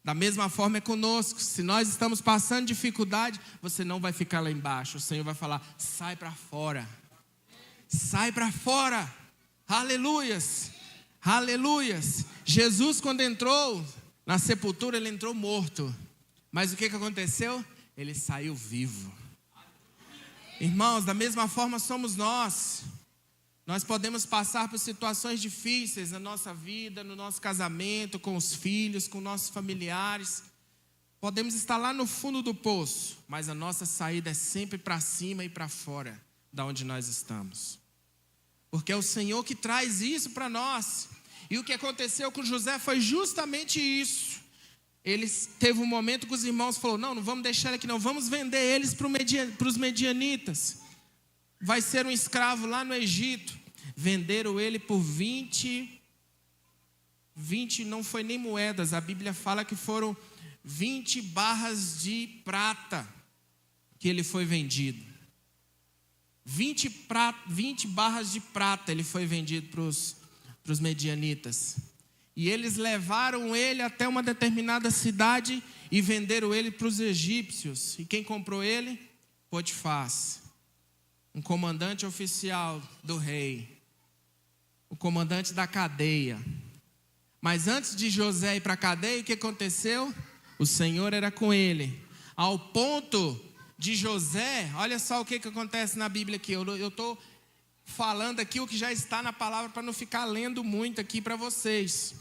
Da mesma forma é conosco. Se nós estamos passando dificuldade, você não vai ficar lá embaixo. O Senhor vai falar: sai para fora. Sai para fora. Aleluias. Aleluias. Jesus, quando entrou na sepultura, ele entrou morto. Mas o que aconteceu? Ele saiu vivo. Irmãos, da mesma forma somos nós. Nós podemos passar por situações difíceis na nossa vida, no nosso casamento, com os filhos, com nossos familiares. Podemos estar lá no fundo do poço, mas a nossa saída é sempre para cima e para fora da onde nós estamos. Porque é o Senhor que traz isso para nós. E o que aconteceu com José foi justamente isso. Ele teve um momento que os irmãos falaram: não vamos deixar ele aqui não, vamos vender eles para os medianitas. Vai ser um escravo lá no Egito. Venderam ele por 20 não foi nem moedas, a Bíblia fala que foram 20 barras de prata que ele foi vendido. 20 barras de prata ele foi vendido para os medianitas. E eles levaram ele até uma determinada cidade e venderam ele para os egípcios. E quem comprou ele? Potifar, um comandante oficial do rei, o comandante da cadeia. Mas antes de José ir para a cadeia, o que aconteceu? O Senhor era com ele, ao ponto de José, olha só o que acontece na Bíblia aqui. Eu estou falando aqui o que já está na palavra para não ficar lendo muito aqui para vocês.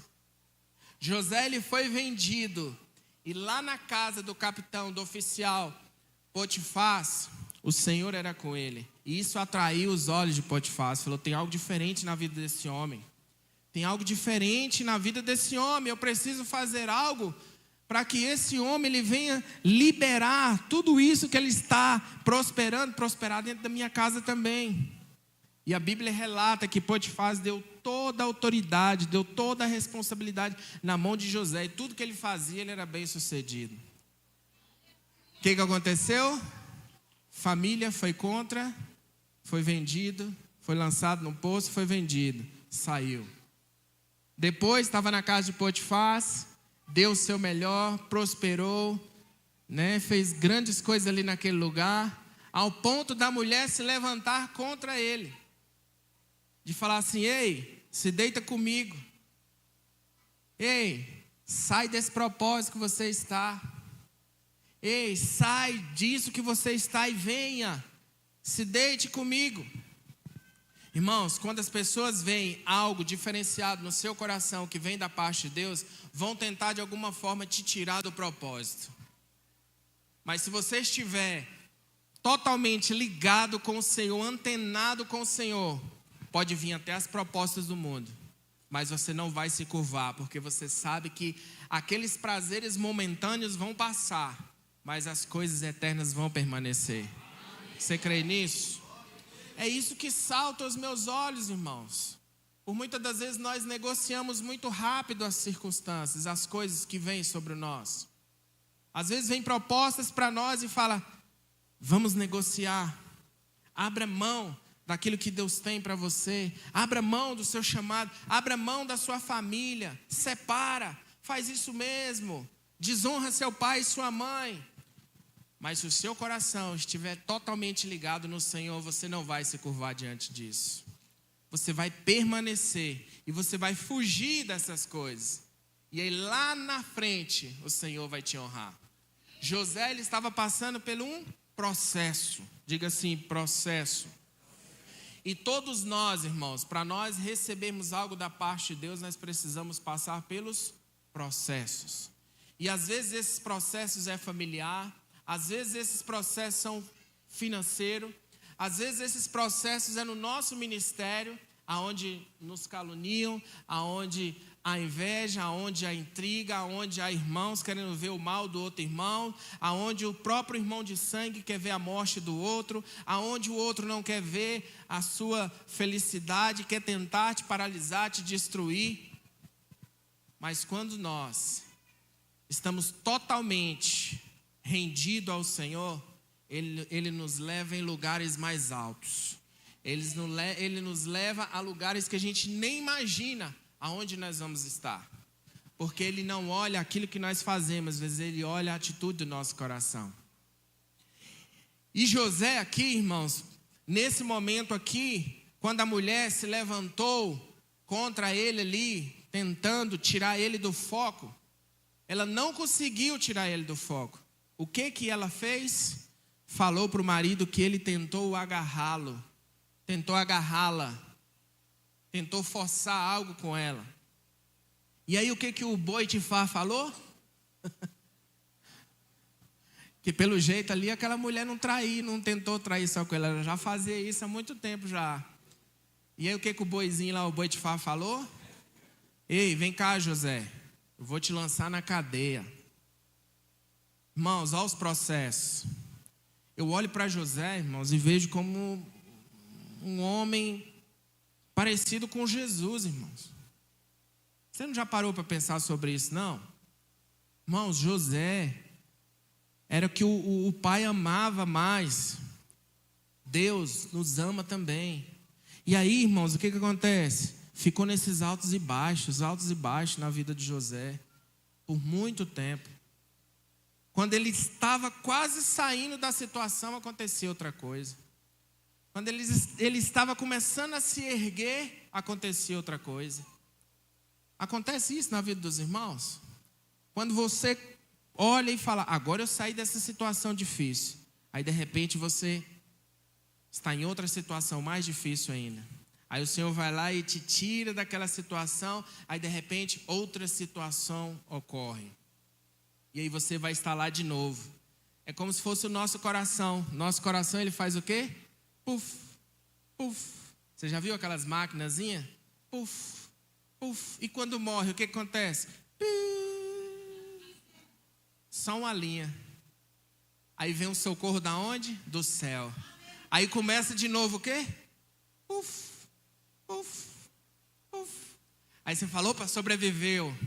José, ele foi vendido, e lá na casa do capitão, do oficial Potifar, o Senhor era com ele. E isso atraiu os olhos de Potifar. Falou: tem algo diferente na vida desse homem. Tem algo diferente na vida desse homem. Eu preciso fazer algo para que esse homem ele venha liberar tudo isso que ele está prosperar dentro da minha casa também. E a Bíblia relata que Potifar deu toda a autoridade, deu toda a responsabilidade na mão de José. E tudo que ele fazia, ele era bem sucedido. O que aconteceu? Família foi contra, foi vendido, foi lançado no poço, foi vendido, saiu. Depois estava na casa de Potifar, deu o seu melhor, prosperou, fez grandes coisas ali naquele lugar, ao ponto da mulher se levantar contra ele. De falar assim: ei, se deita comigo. Ei, sai desse propósito que você está. Ei, sai disso que você está e venha. Se deite comigo. Irmãos, quando as pessoas veem algo diferenciado no seu coração que vem da parte de Deus, vão tentar de alguma forma te tirar do propósito. Mas se você estiver totalmente ligado com o Senhor, antenado com o Senhor, pode vir até as propostas do mundo, mas você não vai se curvar, porque você sabe que aqueles prazeres momentâneos vão passar, mas as coisas eternas vão permanecer. Você crê nisso? É isso que salta aos meus olhos, irmãos. Por muitas das vezes nós negociamos muito rápido as circunstâncias, as coisas que vêm sobre nós. Às vezes vem propostas para nós e fala: vamos negociar, abra mão daquilo que Deus tem para você, abra mão do seu chamado, abra mão da sua família, separa, faz isso mesmo, desonra seu pai e sua mãe. Mas se o seu coração estiver totalmente ligado no Senhor, você não vai se curvar diante disso. Você vai permanecer e você vai fugir dessas coisas. E aí lá na frente o Senhor vai te honrar. José, ele estava passando por um processo. Diga assim, processo. E todos nós, irmãos, para nós recebermos algo da parte de Deus, nós precisamos passar pelos processos. E às vezes esses processos é familiar, às vezes esses processos são financeiros, às vezes esses processos é no nosso ministério, aonde nos caluniam, aonde há inveja, aonde há intriga, aonde há irmãos querendo ver o mal do outro irmão, aonde o próprio irmão de sangue quer ver a morte do outro, aonde o outro não quer ver a sua felicidade, quer tentar te paralisar, te destruir. Mas quando nós estamos totalmente rendidos ao Senhor, Ele nos leva em lugares mais altos. Ele nos leva a lugares que a gente nem imagina aonde nós vamos estar. Porque Ele não olha aquilo que nós fazemos, às vezes Ele olha a atitude do nosso coração. E José aqui, irmãos, nesse momento aqui, quando a mulher se levantou contra ele ali, tentando tirar ele do foco, ela não conseguiu tirar ele do foco. O que ela fez? Falou para o marido que ele tentou agarrá-lo, tentou agarrá-la, tentou forçar algo com ela. E aí o que o Boitifar falou? Que pelo jeito ali aquela mulher não tentou trair só com ela, ela já fazia isso há muito tempo já. E aí o que o boizinho lá, o Boitifar falou? Ei, vem cá, José, eu vou te lançar na cadeia. Irmãos, olha os processos. Eu olho para José, irmãos, e vejo como um homem parecido com Jesus, irmãos. Você não já parou para pensar sobre isso, não? Irmãos, José era o que o pai amava mais. Deus nos ama também. E aí, irmãos, o que acontece? Ficou nesses altos e baixos na vida de José, por muito tempo. Quando ele estava quase saindo da situação, aconteceu outra coisa. Quando ele estava começando a se erguer, acontecia outra coisa. Acontece isso na vida dos irmãos? Quando você olha e fala, agora eu saí dessa situação difícil. Aí de repente você está em outra situação mais difícil ainda. Aí o Senhor vai lá e te tira daquela situação. Aí de repente outra situação ocorre. E aí você vai estar lá de novo. É como se fosse o nosso coração. Nosso coração, ele faz o quê? Puf, puf. Você já viu aquelas maquinazinhas? Puf, puf. E quando morre, o que acontece? Só uma linha. Aí vem um socorro da onde? Do céu. Aí começa de novo o quê? Puf, puf, puf. Aí você falou, opa, sobreviveu.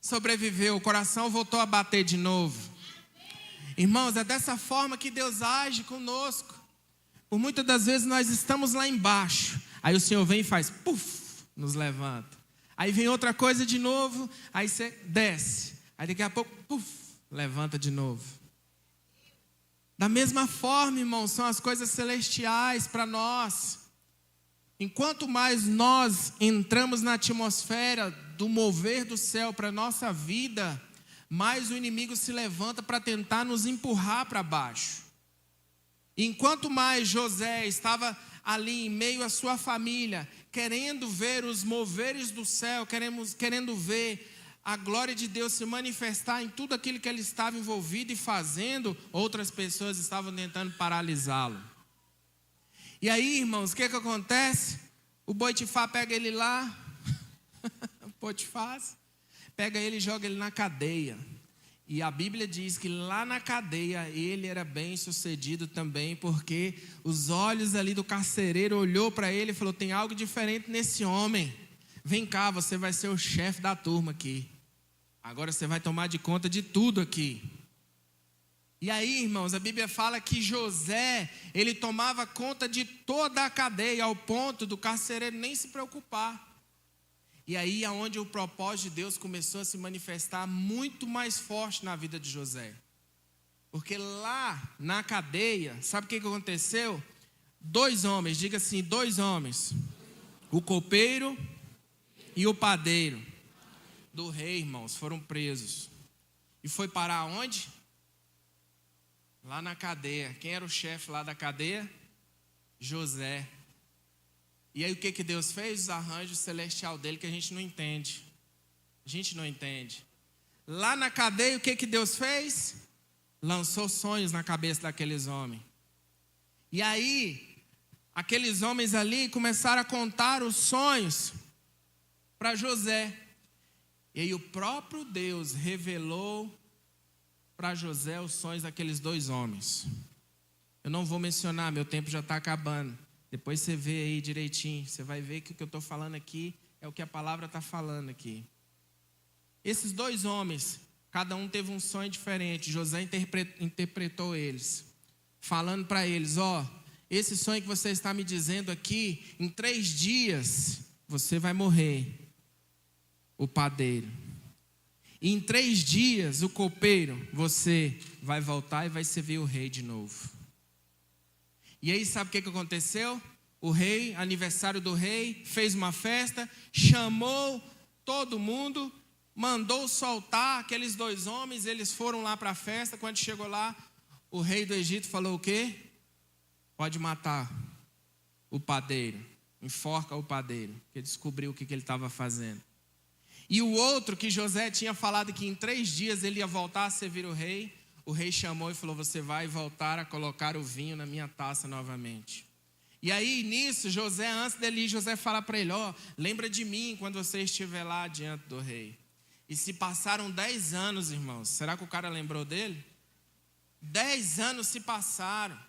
Sobreviveu, o coração voltou a bater de novo. Irmãos, é dessa forma que Deus age conosco. Por muitas das vezes nós estamos lá embaixo. Aí o Senhor vem e faz, puf, nos levanta. Aí vem outra coisa de novo, aí você desce. Aí daqui a pouco, puf, levanta de novo. Da mesma forma, irmãos, são as coisas celestiais para nós. Enquanto mais nós entramos na atmosfera do mover do céu para a nossa vida, mais o inimigo se levanta para tentar nos empurrar para baixo. Enquanto mais José estava ali em meio à sua família, querendo ver os moveres do céu, querendo ver a glória de Deus se manifestar em tudo aquilo que ele estava envolvido e fazendo, outras pessoas estavam tentando paralisá-lo. E aí, irmãos, o que acontece? O Boitifar pega ele lá, Potifar, pega ele e joga ele na cadeia. E a Bíblia diz que lá na cadeia ele era bem sucedido também, porque os olhos ali do carcereiro olhou para ele e falou, tem algo diferente nesse homem. Vem cá, você vai ser o chefe da turma aqui. Agora você vai tomar de conta de tudo aqui. E aí, irmãos, a Bíblia fala que José, ele tomava conta de toda a cadeia, ao ponto do carcereiro nem se preocupar. E aí é onde o propósito de Deus começou a se manifestar muito mais forte na vida de José. Porque lá na cadeia, sabe o que aconteceu? 2 homens, diga assim, 2 homens. O copeiro e o padeiro do rei, irmãos, foram presos. E foi parar onde? Lá na cadeia. Quem era o chefe lá da cadeia? José. E aí o que Deus fez? Os arranjos celestiais dele que a gente não entende. A gente não entende. Lá na cadeia o que Deus fez? Lançou sonhos na cabeça daqueles homens. E aí, aqueles homens ali começaram a contar os sonhos para José. E aí o próprio Deus revelou para José os sonhos daqueles 2 homens. Eu não vou mencionar, meu tempo já está acabando. Depois você vê aí direitinho. Você vai ver que o que eu estou falando aqui é o que a palavra está falando aqui. Esses 2 homens, cada um teve um sonho diferente. José interpretou eles, falando para eles, esse sonho que você está me dizendo aqui, em 3 dias você vai morrer, o padeiro. E em 3 dias, o copeiro, você vai voltar e vai servir o rei de novo. E aí sabe o que aconteceu? O rei, aniversário do rei, fez uma festa, chamou todo mundo, mandou soltar aqueles 2 homens, eles foram lá para a festa. Quando chegou lá, o rei do Egito falou o quê? Pode matar o padeiro, enforca o padeiro, porque descobriu o que ele estava fazendo. E o outro que José tinha falado que em 3 dias ele ia voltar a servir o rei chamou e falou, você vai voltar a colocar o vinho na minha taça novamente. E aí nisso, José, antes dele ir, José fala para ele, lembra de mim quando você estiver lá diante do rei. E se passaram 10 anos, irmãos, será que o cara lembrou dele? 10 anos se passaram.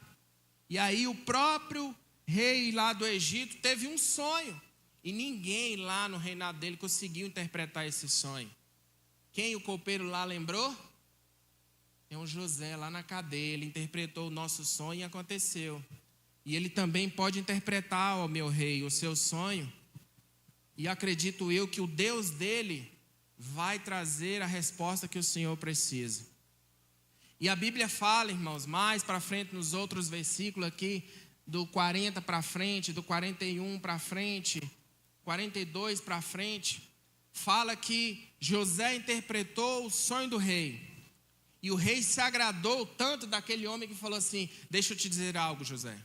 E aí o próprio rei lá do Egito teve um sonho. E ninguém lá no reinado dele conseguiu interpretar esse sonho. Quem o copeiro lá lembrou? É um José lá na cadeia. Ele interpretou o nosso sonho e aconteceu. E ele também pode interpretar, ó meu rei, o seu sonho. E acredito eu que o Deus dele vai trazer a resposta que o Senhor precisa. E a Bíblia fala, irmãos, mais para frente nos outros versículos aqui, do 40 para frente, do 41 para frente, 42 para frente, fala que José interpretou o sonho do rei. E o rei se agradou tanto daquele homem que falou assim, deixa eu te dizer algo, José.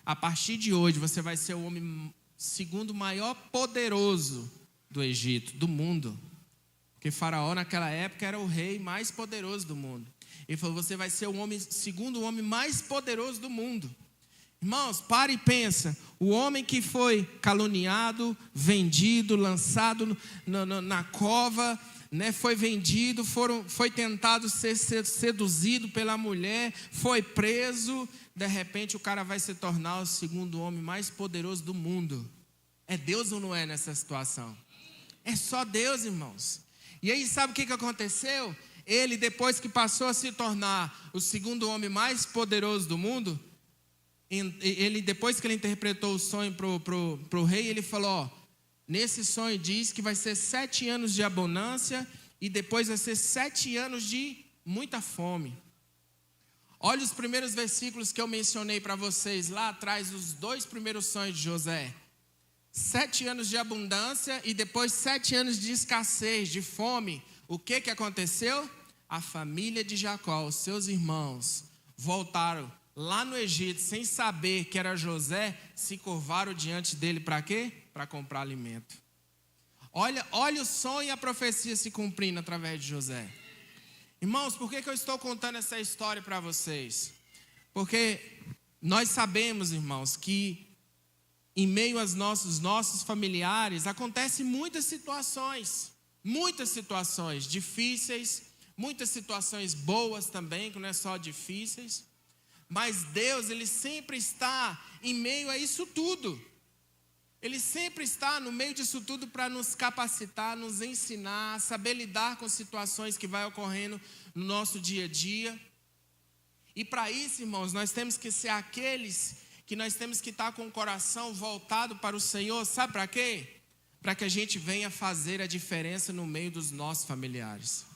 A partir de hoje você vai ser o homem segundo maior poderoso do Egito, do mundo. Porque Faraó naquela época era o rei mais poderoso do mundo. Ele falou, você vai ser segundo o homem mais poderoso do mundo. Irmãos, para e pensa, o homem que foi caluniado, vendido, lançado na cova, né, foi vendido, foi tentado ser seduzido pela mulher, foi preso, de repente o cara vai se tornar o segundo homem mais poderoso do mundo. É Deus ou não é nessa situação? É só Deus, irmãos. E aí sabe o que aconteceu? Ele, depois que passou a se tornar o segundo homem mais poderoso do mundo, ele, depois que ele interpretou o sonho para o rei, ele falou, nesse sonho diz que vai ser 7 anos de abundância e depois vai ser 7 anos de muita fome. Olha os primeiros versículos que eu mencionei para vocês lá atrás, os 2 primeiros sonhos de José. 7 anos de abundância e depois 7 anos de escassez, de fome. O que aconteceu? A família de Jacó, os seus irmãos, voltaram lá no Egito, sem saber que era José, se curvaram diante dele para quê? Para comprar alimento. Olha o sonho e a profecia se cumprindo através de José. Irmãos, por que eu estou contando essa história para vocês? Porque nós sabemos, irmãos, que em meio aos nossos familiares, acontecem muitas situações difíceis, muitas situações boas também, que não é só difíceis. Mas Deus, Ele sempre está em meio a isso tudo. Ele sempre está no meio disso tudo para nos capacitar, nos ensinar, saber lidar com situações que vai ocorrendo no nosso dia a dia. E para isso, irmãos, nós temos que ser aqueles que nós temos que estar com o coração voltado para o Senhor. Sabe para quê? Para que a gente venha fazer a diferença no meio dos nossos familiares.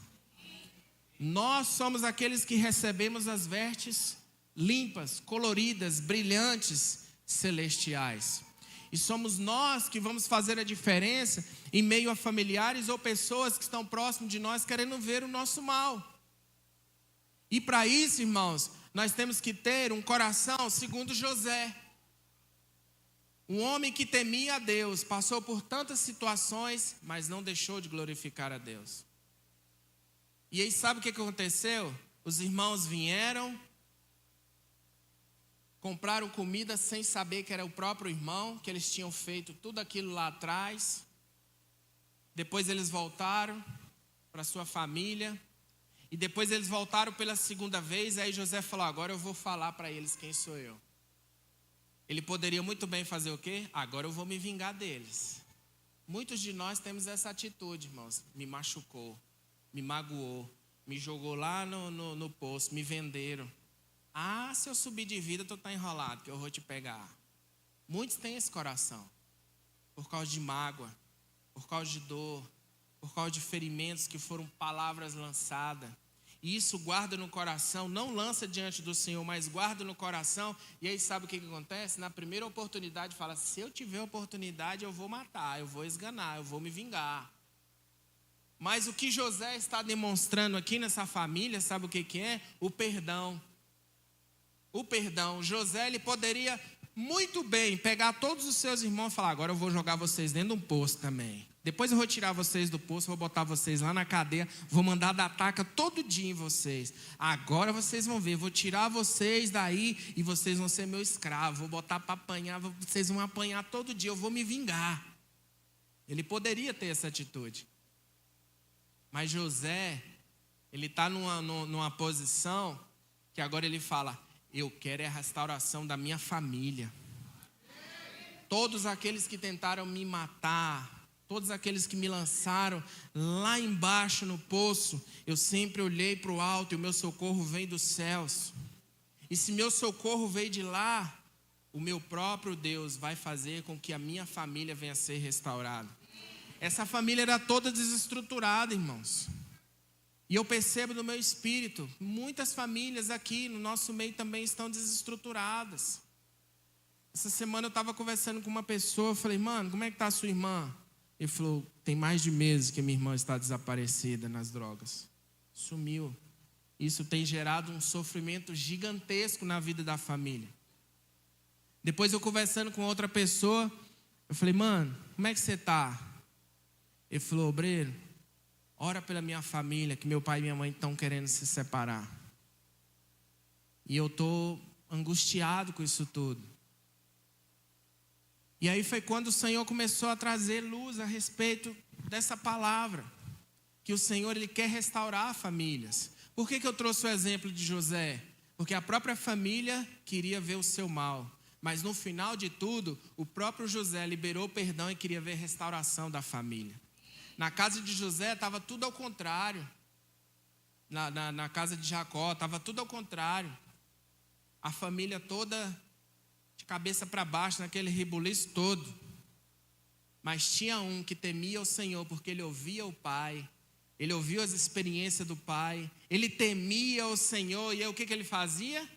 Nós somos aqueles que recebemos as vestes limpas, coloridas, brilhantes, celestiais. E somos nós que vamos fazer a diferença em meio a familiares ou pessoas que estão próximos de nós querendo ver o nosso mal. E para isso, irmãos, nós temos que ter um coração segundo José. Um homem que temia a Deus, passou por tantas situações, mas não deixou de glorificar a Deus. E aí sabe o que aconteceu? Os irmãos vieram, compraram comida sem saber que era o próprio irmão, que eles tinham feito tudo aquilo lá atrás. Depois eles voltaram para sua família. E depois eles voltaram pela segunda vez. Aí José falou: agora eu vou falar para eles quem sou eu. Ele poderia muito bem fazer o quê? Agora eu vou me vingar deles. Muitos de nós temos essa atitude, irmãos. Me machucou, me magoou, me jogou lá no poço, me venderam. Ah, se eu subir de vida, tu tá enrolado, que eu vou te pegar. Muitos têm esse coração. Por causa de mágoa, por causa de dor, por causa de ferimentos que foram palavras lançadas. E isso guarda no coração, não lança diante do Senhor, mas guarda no coração. E aí sabe o que acontece? Na primeira oportunidade fala: se eu tiver oportunidade eu vou matar, eu vou esganar, eu vou me vingar. Mas o que José está demonstrando aqui nessa família, sabe o que é? O perdão. O perdão. José, ele poderia muito bem pegar todos os seus irmãos e falar: agora eu vou jogar vocês dentro de um poço também. Depois eu vou tirar vocês do poço, vou botar vocês lá na cadeia, vou mandar dar taca todo dia em vocês. Agora vocês vão ver, vou tirar vocês daí e vocês vão ser meu escravo. Vou botar para apanhar, vocês vão apanhar todo dia, eu vou me vingar. Ele poderia ter essa atitude. Mas José, ele está numa posição que agora ele fala: eu quero a restauração da minha família. Todos aqueles que tentaram me matar, todos aqueles que me lançaram lá embaixo no poço, eu sempre olhei para o alto e o meu socorro vem dos céus. E se meu socorro veio de lá, o meu próprio Deus vai fazer com que a minha família venha a ser restaurada. Essa família era toda desestruturada, irmãos. E eu percebo no meu espírito, muitas famílias aqui no nosso meio também estão desestruturadas. Essa semana eu estava conversando com uma pessoa, eu falei: mano, como é que está a sua irmã? Ele falou: tem mais de meses que minha irmã está desaparecida nas drogas. Sumiu. Isso tem gerado um sofrimento gigantesco na vida da família. Depois eu conversando com outra pessoa, eu falei: mano, como é que você está? Ele falou: obreiro, ora pela minha família, que meu pai e minha mãe estão querendo se separar. E eu estou angustiado com isso tudo. E aí foi quando o Senhor começou a trazer luz a respeito dessa palavra. Que o Senhor, Ele quer restaurar famílias. Por que eu trouxe o exemplo de José? Porque a própria família queria ver o seu mal. Mas no final de tudo, o próprio José liberou perdão e queria ver restauração da família. Na casa de José estava tudo ao contrário. Na casa de Jacó estava tudo ao contrário. A família toda de cabeça para baixo, naquele rebuliço todo. Mas tinha um que temia o Senhor, porque ele ouvia o Pai. Ele ouviu as experiências do Pai. Ele temia o Senhor. E aí o que ele fazia?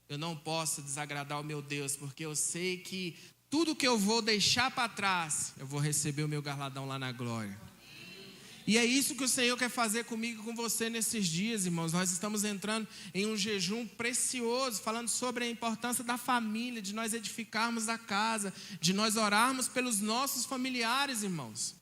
Eu não posso desagradar o meu Deus, porque eu sei que tudo que eu vou deixar para trás, eu vou receber o meu galardão lá na glória. E é isso que o Senhor quer fazer comigo e com você nesses dias, irmãos. Nós estamos entrando em um jejum precioso, falando sobre a importância da família, de nós edificarmos a casa, de nós orarmos pelos nossos familiares, irmãos.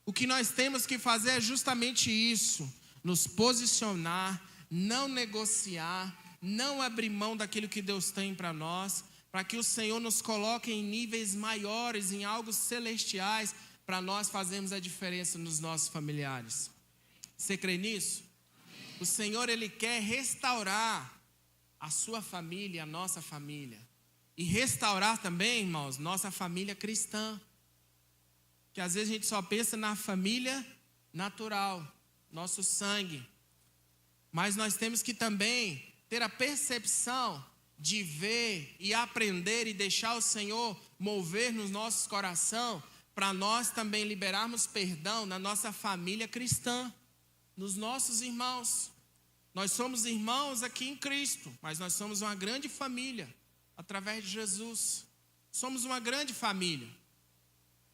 O que nós temos que fazer é justamente isso: nos posicionar, não negociar, não abrir mão daquilo que Deus tem para nós, para que o Senhor nos coloque em níveis maiores, em algo celestiais, para nós fazermos a diferença nos nossos familiares. Você crê nisso? O Senhor, Ele quer restaurar a sua família, a nossa família. E restaurar também, irmãos, nossa família cristã. Que às vezes a gente só pensa na família natural, nosso sangue. Mas nós temos que também ter a percepção de ver e aprender e deixar o Senhor mover nos nossos corações, para nós também liberarmos perdão na nossa família cristã, nos nossos irmãos. Nós somos irmãos aqui em Cristo, mas nós somos uma grande família através de Jesus. Somos uma grande família.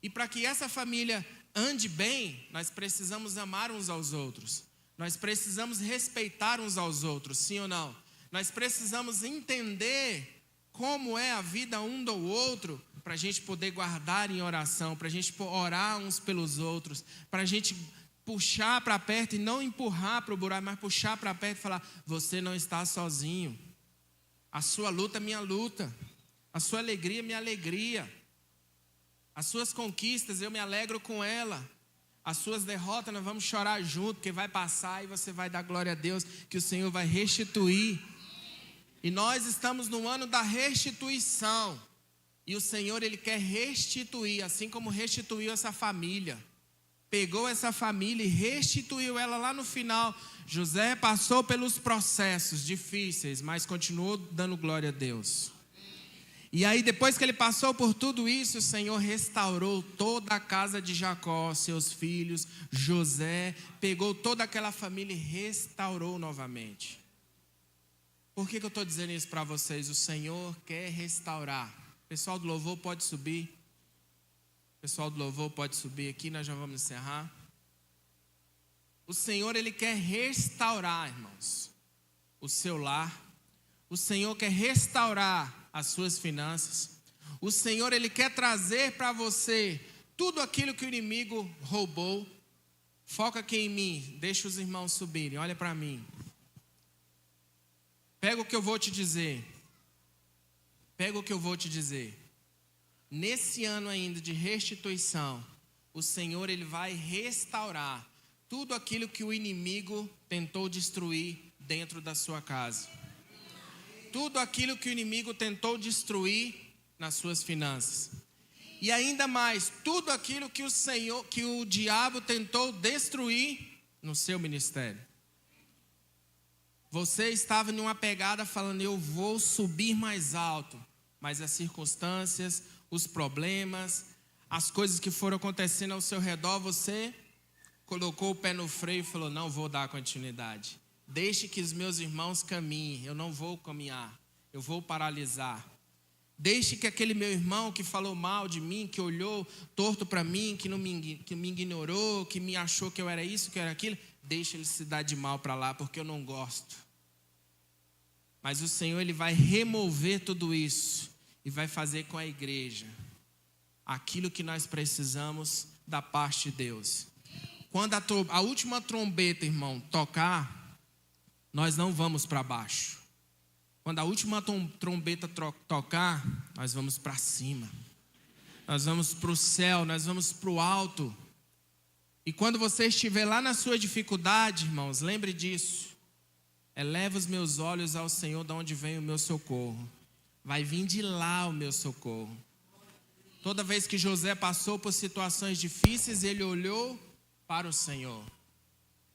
E para que essa família ande bem, nós precisamos amar uns aos outros. Nós precisamos respeitar uns aos outros, sim ou não? Nós precisamos entender como é a vida um do outro, para a gente poder guardar em oração, para a gente orar uns pelos outros, para a gente puxar para perto e não empurrar para o buraco, mas puxar para perto e falar: você não está sozinho. A sua luta é minha luta. A sua alegria é minha alegria. As suas conquistas eu me alegro com ela. As suas derrotas nós vamos chorar junto, porque vai passar e você vai dar glória a Deus, que o Senhor vai restituir. E nós estamos no ano da restituição. E o Senhor, Ele quer restituir, assim como restituiu essa família. Pegou essa família e restituiu ela lá no final. José passou pelos processos difíceis, mas continuou dando glória a Deus. E aí, depois que ele passou por tudo isso, o Senhor restaurou toda a casa de Jacó, seus filhos, José, pegou toda aquela família e restaurou novamente. Por que eu estou dizendo isso para vocês? O Senhor quer restaurar. Pessoal do louvor pode subir. Pessoal do louvor pode subir aqui, nós já vamos encerrar. O Senhor, Ele quer restaurar, irmãos, o seu lar. O Senhor quer restaurar as suas finanças. O Senhor, Ele quer trazer para você tudo aquilo que o inimigo roubou. Foca aqui em mim, deixa os irmãos subirem, olha para mim. Pega o que eu vou te dizer. Pega o que eu vou te dizer. Nesse ano ainda de restituição, o Senhor, Ele vai restaurar tudo aquilo que o inimigo tentou destruir dentro da sua casa. Tudo aquilo que o inimigo tentou destruir nas suas finanças. E ainda mais, tudo aquilo que o diabo tentou destruir no seu ministério. Você estava numa pegada falando: eu vou subir mais alto. Mas as circunstâncias, os problemas, as coisas que foram acontecendo ao seu redor, você colocou o pé no freio e falou: não vou dar continuidade. Deixe que os meus irmãos caminhem, eu não vou caminhar, eu vou paralisar. Deixe que aquele meu irmão que falou mal de mim, que olhou torto para mim, que me ignorou, que me achou que eu era isso, que eu era aquilo, deixe ele se dar de mal para lá, porque eu não gosto. Mas o Senhor, Ele vai remover tudo isso e vai fazer com a igreja aquilo que nós precisamos da parte de Deus. Quando a última trombeta, irmão, tocar, nós não vamos para baixo. Quando a última trombeta tocar, nós vamos para cima. Nós vamos para o céu, nós vamos para o alto. E quando você estiver lá na sua dificuldade, irmãos, lembre disso. Eleva os meus olhos ao Senhor, de onde vem o meu socorro. Vai vir de lá o meu socorro. Toda vez que José passou por situações difíceis, ele olhou para o Senhor.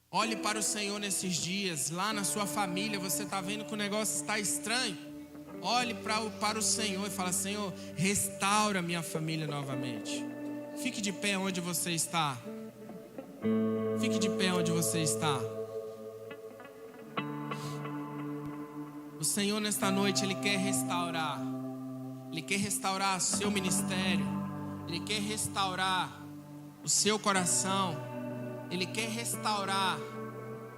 Olhe para o Senhor nesses dias. Lá na sua família, você está vendo que o negócio está estranho. Olhe para o Senhor e fala: Senhor, restaura minha família novamente. Fique de pé onde você está. Fique de pé onde você está. O Senhor nesta noite, Ele quer restaurar. Ele quer restaurar o seu ministério. Ele quer restaurar o seu coração. Ele quer restaurar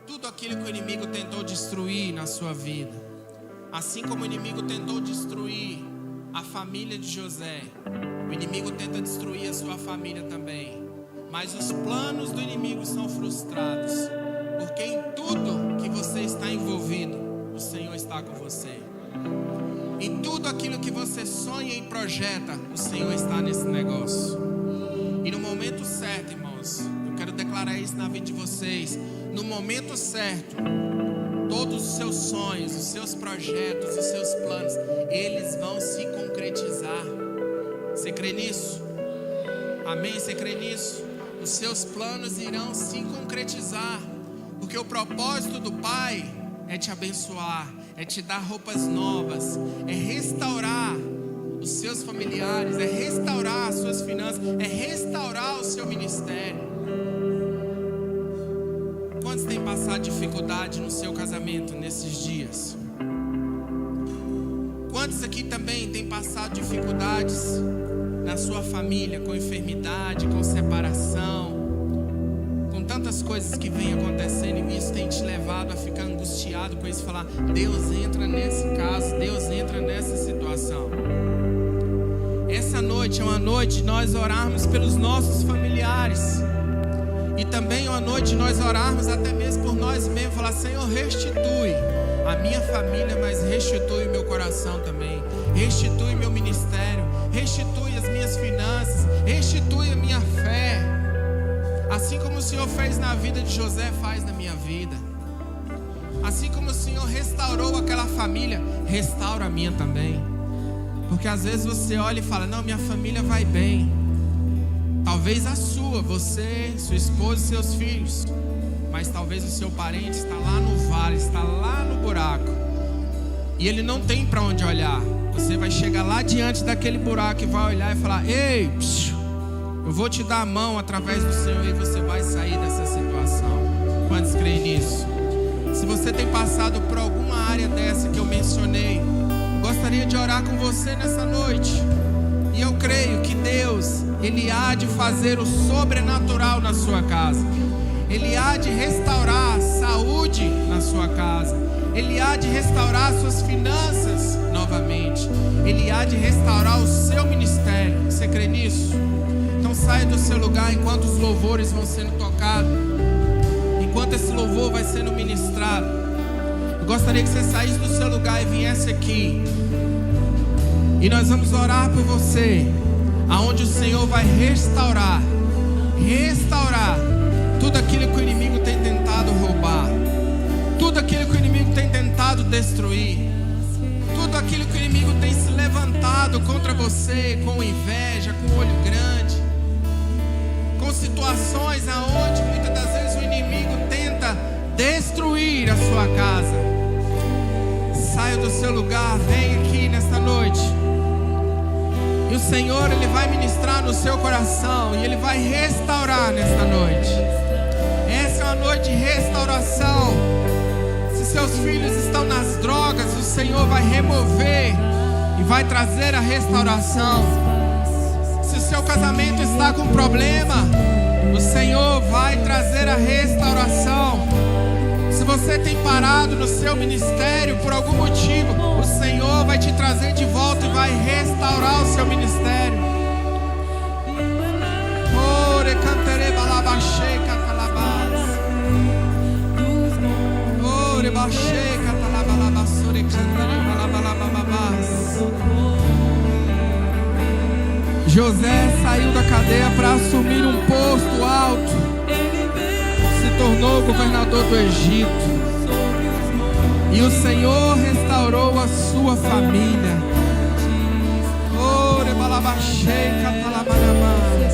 tudo aquilo que o inimigo tentou destruir na sua vida. Assim como o inimigo tentou destruir a família de José, o inimigo tenta destruir a sua família também. Mas os planos do inimigo são frustrados, porque em tudo que você está envolvido, o Senhor está com você. Em tudo aquilo que você sonha e projeta, o Senhor está nesse negócio. E no momento certo, irmãos, eu quero declarar isso na vida de vocês. No momento certo, todos os seus sonhos, os seus projetos, os seus planos, eles vão se concretizar. Você crê nisso? Amém? Você crê nisso? Os seus planos irão se concretizar, porque o propósito do Pai é te abençoar, é te dar roupas novas, é restaurar os seus familiares, é restaurar as suas finanças, é restaurar o seu ministério. Quantos têm passado passado dificuldade no seu casamento nesses dias? Quantos aqui também têm passado dificuldades na sua família, com enfermidade, com separação, com tantas coisas que vêm acontecendo, e isso tem te levado a ficar angustiado com isso, falar: Deus entra nesse caso, Deus entra nessa situação. Essa noite é uma noite de nós orarmos pelos nossos familiares, e também é uma noite de nós orarmos até mesmo por nós mesmos, falar: Senhor, restitui a minha família, mas restitui o meu coração também, restitui meu ministério, restitui as minhas finanças, restitui a minha fé, assim como o Senhor fez na vida de José, faz na minha vida. Assim como o Senhor restaurou aquela família, restaura a minha também. Porque às vezes você olha e fala: não, minha família vai bem. Talvez a sua, você, sua esposa e seus filhos, mas talvez o seu parente está lá no vale, está lá no buraco, e ele não tem para onde olhar. Você vai chegar lá diante daquele buraco e vai olhar e falar: ei, eu vou te dar a mão através do Senhor, e você vai sair dessa situação. Quantos creem nisso? Se você tem passado por alguma área dessa que eu mencionei, gostaria de orar com você nessa noite. E eu creio que Deus, Ele há de fazer o sobrenatural na sua casa. Ele há de restaurar a saúde na sua casa. Ele há de restaurar suas finanças novamente. Ele há de restaurar o seu ministério. Você crê nisso? Então saia do seu lugar enquanto os louvores vão sendo tocados, enquanto esse louvor vai sendo ministrado. Eu gostaria que você saísse do seu lugar e viesse aqui, e nós vamos orar por você, aonde o Senhor vai restaurar tudo aquilo que o inimigo tem tentado roubar, tudo aquilo que o inimigo tem tentado destruir, tudo aquilo que o inimigo tem se levantado contra você, com inveja, com olho grande, com situações aonde muitas das vezes o inimigo tenta destruir a sua casa. Saia do seu lugar, vem aqui nesta noite, e o Senhor, Ele vai ministrar no seu coração, e Ele vai restaurar nesta noite. Essa é uma noite de restauração. Se seus filhos estão nas drogas, o Senhor vai remover e vai trazer a restauração. Se o seu casamento está com problema, o Senhor vai trazer a restauração. Se você tem parado no seu ministério por algum motivo, o Senhor vai te trazer de volta e vai restaurar o seu ministério. Ore cantere balabache catalabas. Ore bache catalabalabassore cantere balabalababas. José saiu da cadeia para assumir um posto alto. Se tornou governador do Egito. E o Senhor restaurou a sua família. Ore balabache catalabalamas.